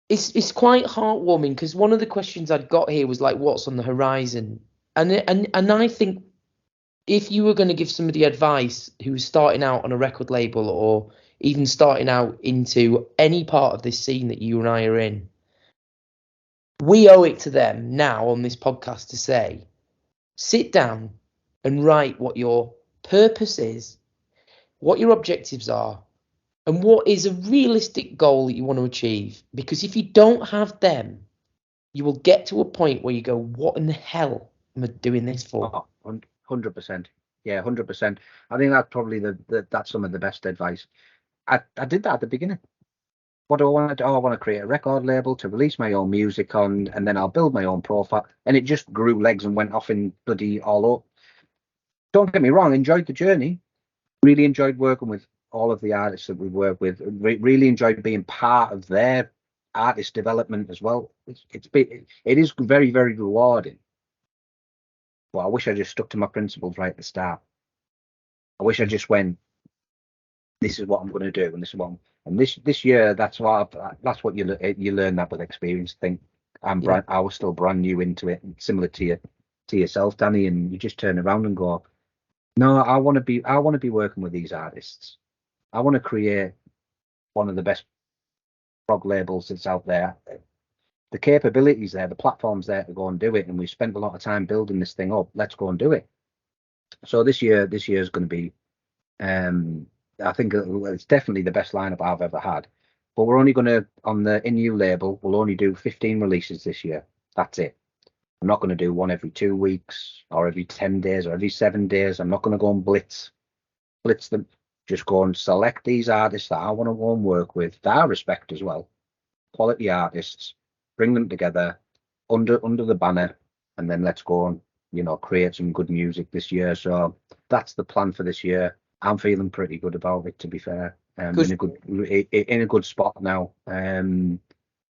it's quite heartwarming because one of the questions I'd got here was like, what's on the horizon? And I think if you were going to give somebody advice who's starting out on a record label or even starting out into any part of this scene that you and I are in, we owe it to them now on this podcast to say, sit down and write what your purpose is, what your objectives are, and what is a realistic goal that you want to achieve. Because if you don't have them, you will get to a point where you go, what in the hell am I doing this for? Oh, 100%. Yeah, 100%. I think that's probably that's some of the best advice. I did that at the beginning. What do I want to do? Oh, I want to create a record label to release my own music on, and then I'll build my own profile. And it just grew legs and went off in bloody all up. Don't get me wrong, enjoyed the journey. Really enjoyed working with all of the artists that we work with. Really enjoyed being part of their artist development as well. It is very, very rewarding. But I wish I just stuck to my principles right at the start. I wish I just went, this is what I'm going to do, and this is what and this year, that's what you learn that with experience. I think I was still brand new into it, similar to yourself, Danny, and you just turn around and go, no, I want to be working with these artists. I want to create one of the best prog labels that's out there. The capabilities there, the platforms there to go and do it, and we spent a lot of time building this thing up. Let's go and do it. So this year is going to be, I think it's definitely the best lineup I've ever had. But we're only going to, on the INU label, we'll only do 15 releases this year. That's it. I'm not going to do one every 2 weeks or every 10 days or every 7 days. I'm not going to go and blitz them. Just go and select these artists that I want to go and work with, that I respect as well. Quality artists, bring them together under the banner, and then let's go and, create some good music this year. So that's the plan for this year. I'm feeling pretty good about it, to be fair. In a good spot now. And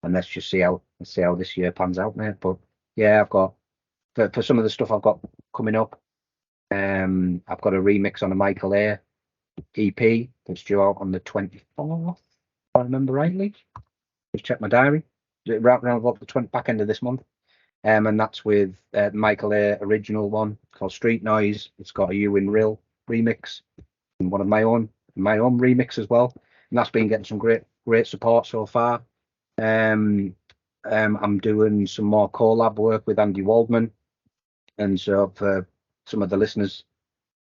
let's just see how this year pans out, mate. But yeah, I've got for some of the stuff I've got coming up. I've got a remix on a Michael A EP that's due out on the 24th, if I remember rightly. Just check my diary. Around about the back end of this month. And that's with Michael A original one called Street Noise. It's got a You in Real remix and one of my own remix as well. And that's been getting some great support so far. I'm doing some more collab work with Andy Waldman. And so for some of the listeners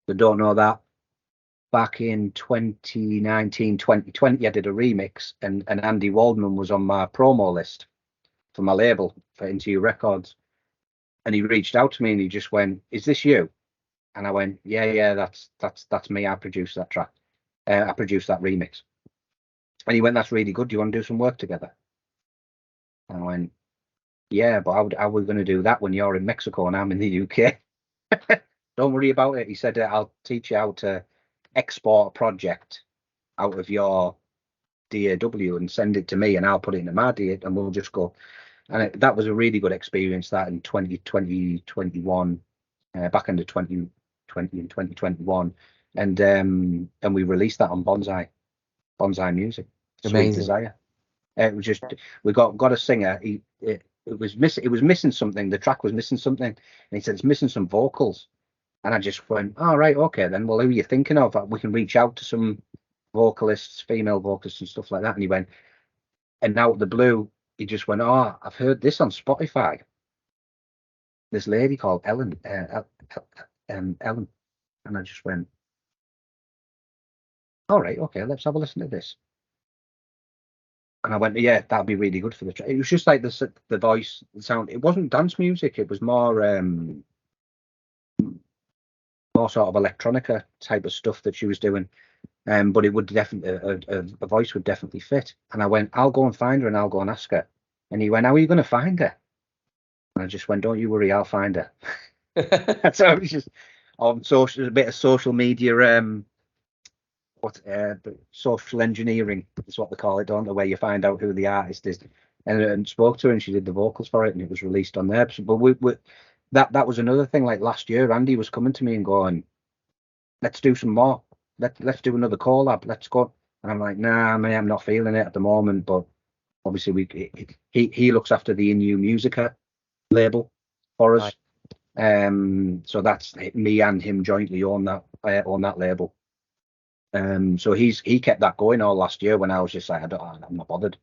that don't know that, back in 2019, 2020, I did a remix, and Andy Waldman was on my promo list for my label for INU Records. And he reached out to me and he just went, "Is this you?" And I went, "Yeah, that's me. I produced that track. I produced that remix." And he went, "That's really good. Do you want to do some work together?" And I went, "Yeah, but how are we going to do that when you're in Mexico and I'm in the UK?" "Don't worry about it." He said, "I'll teach you how to export a project out of your DAW and send it to me, and I'll put it into my DAW, and we'll just go." And that was a really good experience, that in 2021, back into 2020 and 2021. And we released that on Bonsai Music. Amazing. Sweet Desire. It was just, we got a singer. It was missing something. The track was missing something, and he said it's missing some vocals. And I just went, "Oh, right, okay, then. Well, who are you thinking of? We can reach out to some vocalists, female vocalists and stuff like that." And he went, and out of the blue, he just went, "Oh, I've heard this on Spotify. This lady called Ellen, Ellen." And I just went, "All right, okay, let's have a listen to this." And I went, "Yeah, that'd be really good for the track." It was just like the voice, the sound. It wasn't dance music. It was more sort of electronica type of stuff that she was doing. But it would definitely, a voice would definitely fit. And I went, "I'll go and find her and I'll go and ask her." And he went, "How are you going to find her?" And I just went, "Don't you worry, I'll find her." So it was just on social, a bit of social media, social engineering is what they call it, don't they? Where you find out who the artist is, and spoke to her, and she did the vocals for it, and it was released on there. But that was another thing. Like last year, Andy was coming to me and going, "Let's do some more. Let's do another collab. Let's go." And I'm like, "Nah, man, I'm not feeling it at the moment." But obviously, he looks after the INU Musica label for us. So that's me and him jointly own that label. So he kept that going all last year when I was just like, I'm not bothered.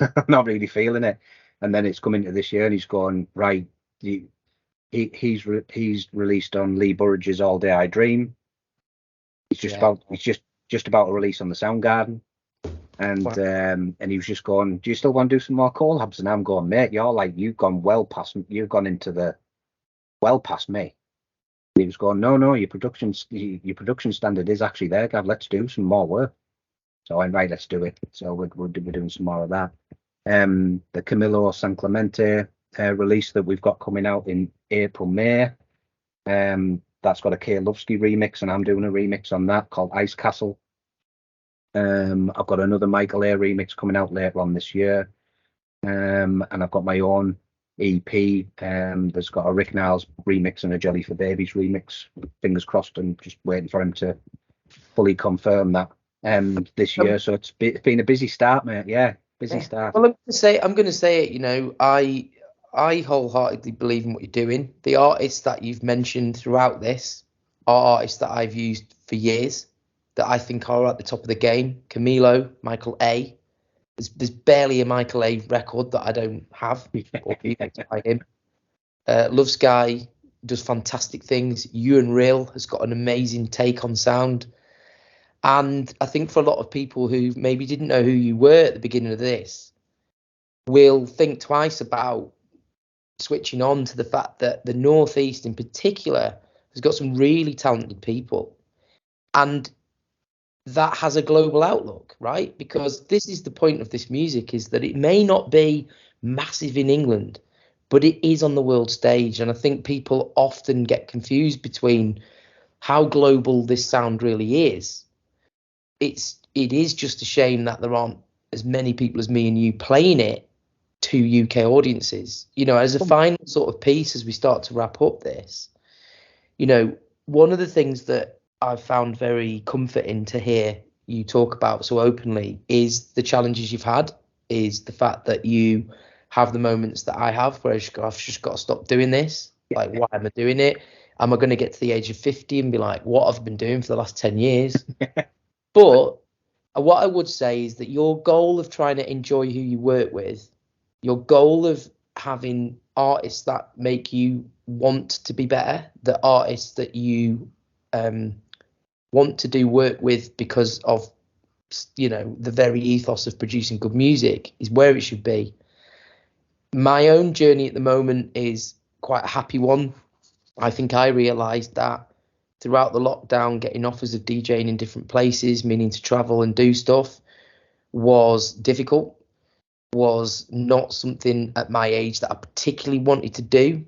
I'm not really feeling it. And then it's come into this year and he's gone, right, he's released on Lee Burridge's All Day I Dream. It's just about to release on the Soundgarden. And Wow. And he was just going, do you still want to do some more collabs? And I'm going, mate, you've gone well past me. You've gone into the well past me. And he was going, no, your production standard is actually there, Gav. Let's do some more work. So I went, right, let's do it. So we're doing some more of that. The Camilo San Clemente release that we've got coming out in April, May. That's got a K Lovsky remix, and I'm doing a remix on that called Ice Castle. I've got another Michael A remix coming out later on this year. And I've got my own EP. There's got a Rick Niles remix and a Jelly for Babies remix. Fingers crossed, and just waiting for him to fully confirm that this year. So it's been a busy start, mate. Yeah, busy start. Well, I'm going to say it. You know, I wholeheartedly believe in what you're doing. The artists that you've mentioned throughout this are artists that I've used for years, that I think are at the top of the game. Camilo, Michael A. There's barely a Michael A record that I don't have or be by him. Love Sky does fantastic things. Ewan Real has got an amazing take on sound. And I think for a lot of people who maybe didn't know who you were at the beginning of this, will think twice about switching on to the fact that the Northeast in particular has got some really talented people. And that has a global outlook, right? Because this is the point of this music, is that it may not be massive in England, but it is on the world stage. And I think people often get confused between how global this sound really is. It is just a shame that there aren't as many people as me and you playing it to UK audiences. You know, as a final sort of piece, as we start to wrap up this, you know, one of the things that I've found very comforting to hear you talk about so openly is the challenges you've had, is the fact that you have the moments that I have where I've just got to stop doing this. Like, why am I doing it? Am I going to get to the age of 50 and be like, what I've been doing for the last 10 years? But what I would say is that your goal of trying to enjoy who you work with, your goal of having artists that make you want to be better, the artists that you want to do work with because of, you know, the very ethos of producing good music, is where it should be. My own journey at the moment is quite a happy one. I think I realised that throughout the lockdown, getting offers of DJing in different places, meaning to travel and do stuff, was difficult, was not something at my age that I particularly wanted to do.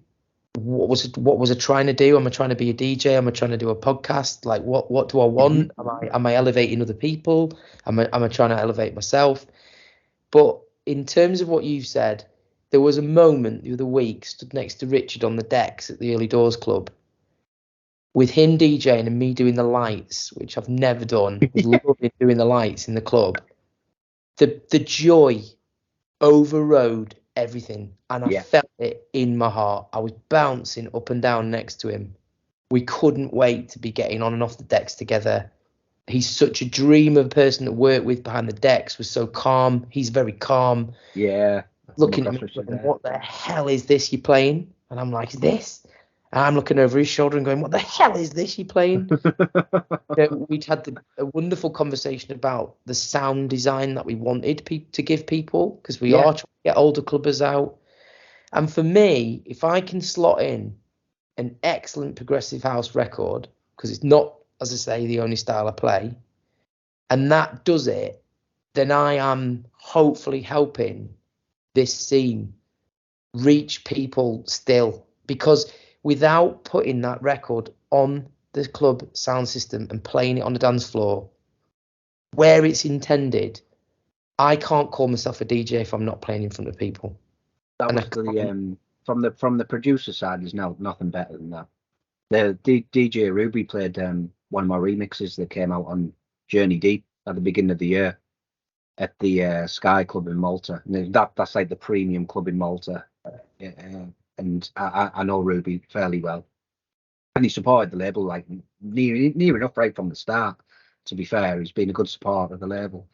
What was I trying to do? Am I trying to be a DJ? Am I trying to do a podcast? Like, what do I want? Am I elevating other people? Am I trying to elevate myself? But in terms of what you've said, there was a moment the other week, stood next to Richard on the decks at the Early Doors Club, with him DJing and me doing the lights, which I've never done. Was loving doing the lights in the club. The joy overrode everything, and I felt it in my heart. I was bouncing up and down next to him. We couldn't wait to be getting on and off the decks together. He's such a dream of a person to work with behind the decks. Was so calm. He's very calm. Yeah. Looking at me, going, what the hell is this you're playing? And I'm like, this? And I'm looking over his shoulder and going, what the hell is this you're playing? We'd had a wonderful conversation about the sound design that we wanted to give people, because we are trying to get older clubbers out. And for me, if I can slot in an excellent progressive house record, because it's not, as I say, the only style I play, and that does it, then I am hopefully helping this scene reach people still. Because without putting that record on the club sound system and playing it on the dance floor where it's intended, I can't call myself a DJ if I'm not playing in front of people. That was from the producer side. There's nothing better than that. The DJ Ruby played one of my remixes that came out on Journey Deep at the beginning of the year at the Sky Club in Malta. And that's like the premium club in Malta. and I know Ruby fairly well, and he supported the label like near enough right from the start. To be fair, he's been a good support of the label,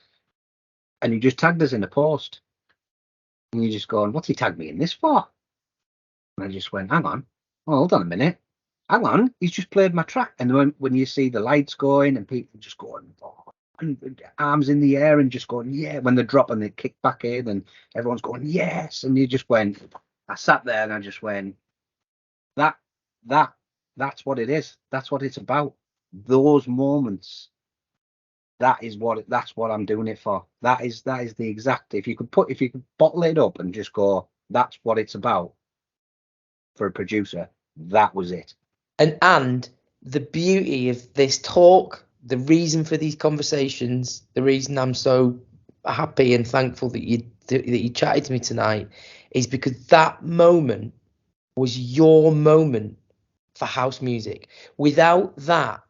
and he just tagged us in a post, and you're just going, "What's he tagged me in this for?" And I just went, "Hang on, hold on a minute, hang on, he's just played my track." And when you see the lights going and people just going, oh, and arms in the air and just going, yeah, when they drop and they kick back in and everyone's going, yes, and you just went, I sat there and I just went, that's what it is. That's what it's about. Those moments. That's what I'm doing it for. That is the exact. If you could bottle it up and just go, that's what it's about. For a producer, that was it. And the beauty of this talk, the reason for these conversations, the reason I'm so happy and thankful that you chatted to me tonight, is because that moment was your moment for house music. Without that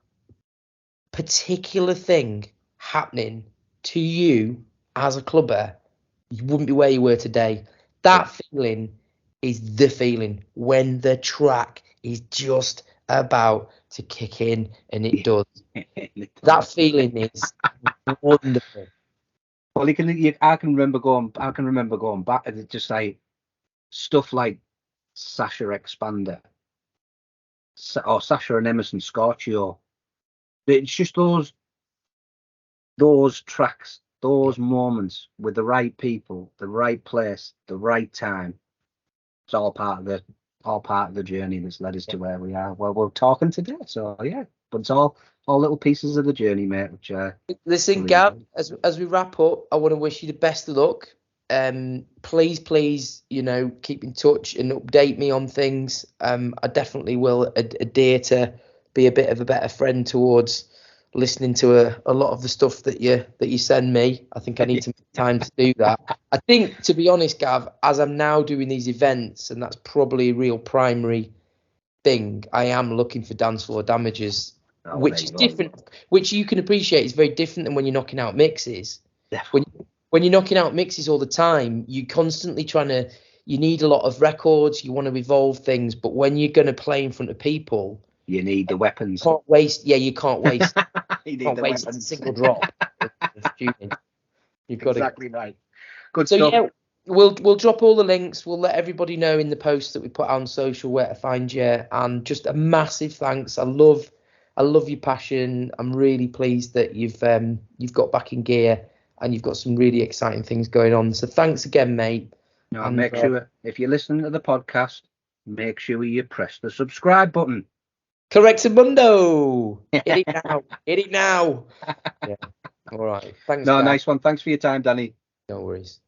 particular thing happening to you as a clubber, you wouldn't be where you were today. That feeling is the feeling when the track is just about to kick in, and it does. That feeling is wonderful. Well, I can remember going back, and it's just like stuff like Sasha Expander, or Sasha and Emerson Scorchio. It's just those tracks, those moments with the right people, the right place, the right time. It's all part of the journey that's led us to where we are. Well, we're talking today, so yeah. But it's all little pieces of the journey, mate. Which listen, Gav, as we wrap up, I want to wish you the best of luck. Please, keep in touch and update me on things. I definitely will adhere to be a bit of a better friend towards listening to a lot of the stuff that you send me. I think I need to make time to do that. I think, to be honest, Gav, as I'm now doing these events, and that's probably a real primary thing, I am looking for dance floor damages, which is different, which you can appreciate is very different than when you're knocking out mixes. When you're knocking out mixes all the time, you're constantly you need a lot of records, you want to evolve things, but when you're going to play in front of people, you need the weapons. You can't waste you can't waste a single drop of tuning. You've got exactly right. Good so stuff. Yeah, we'll drop all the links. We'll let everybody know in the post that we put on social where to find you. And just a massive thanks. I love your passion. I'm really pleased that you've got back in gear and you've got some really exciting things going on. So thanks again, mate. No, and make sure if you're listening to the podcast, make sure you press the subscribe button. Correctamundo. Hit it now. Hit it now. Yeah. All right. Thanks. No, guys. nice one. Thanks for your time, Danny. No worries.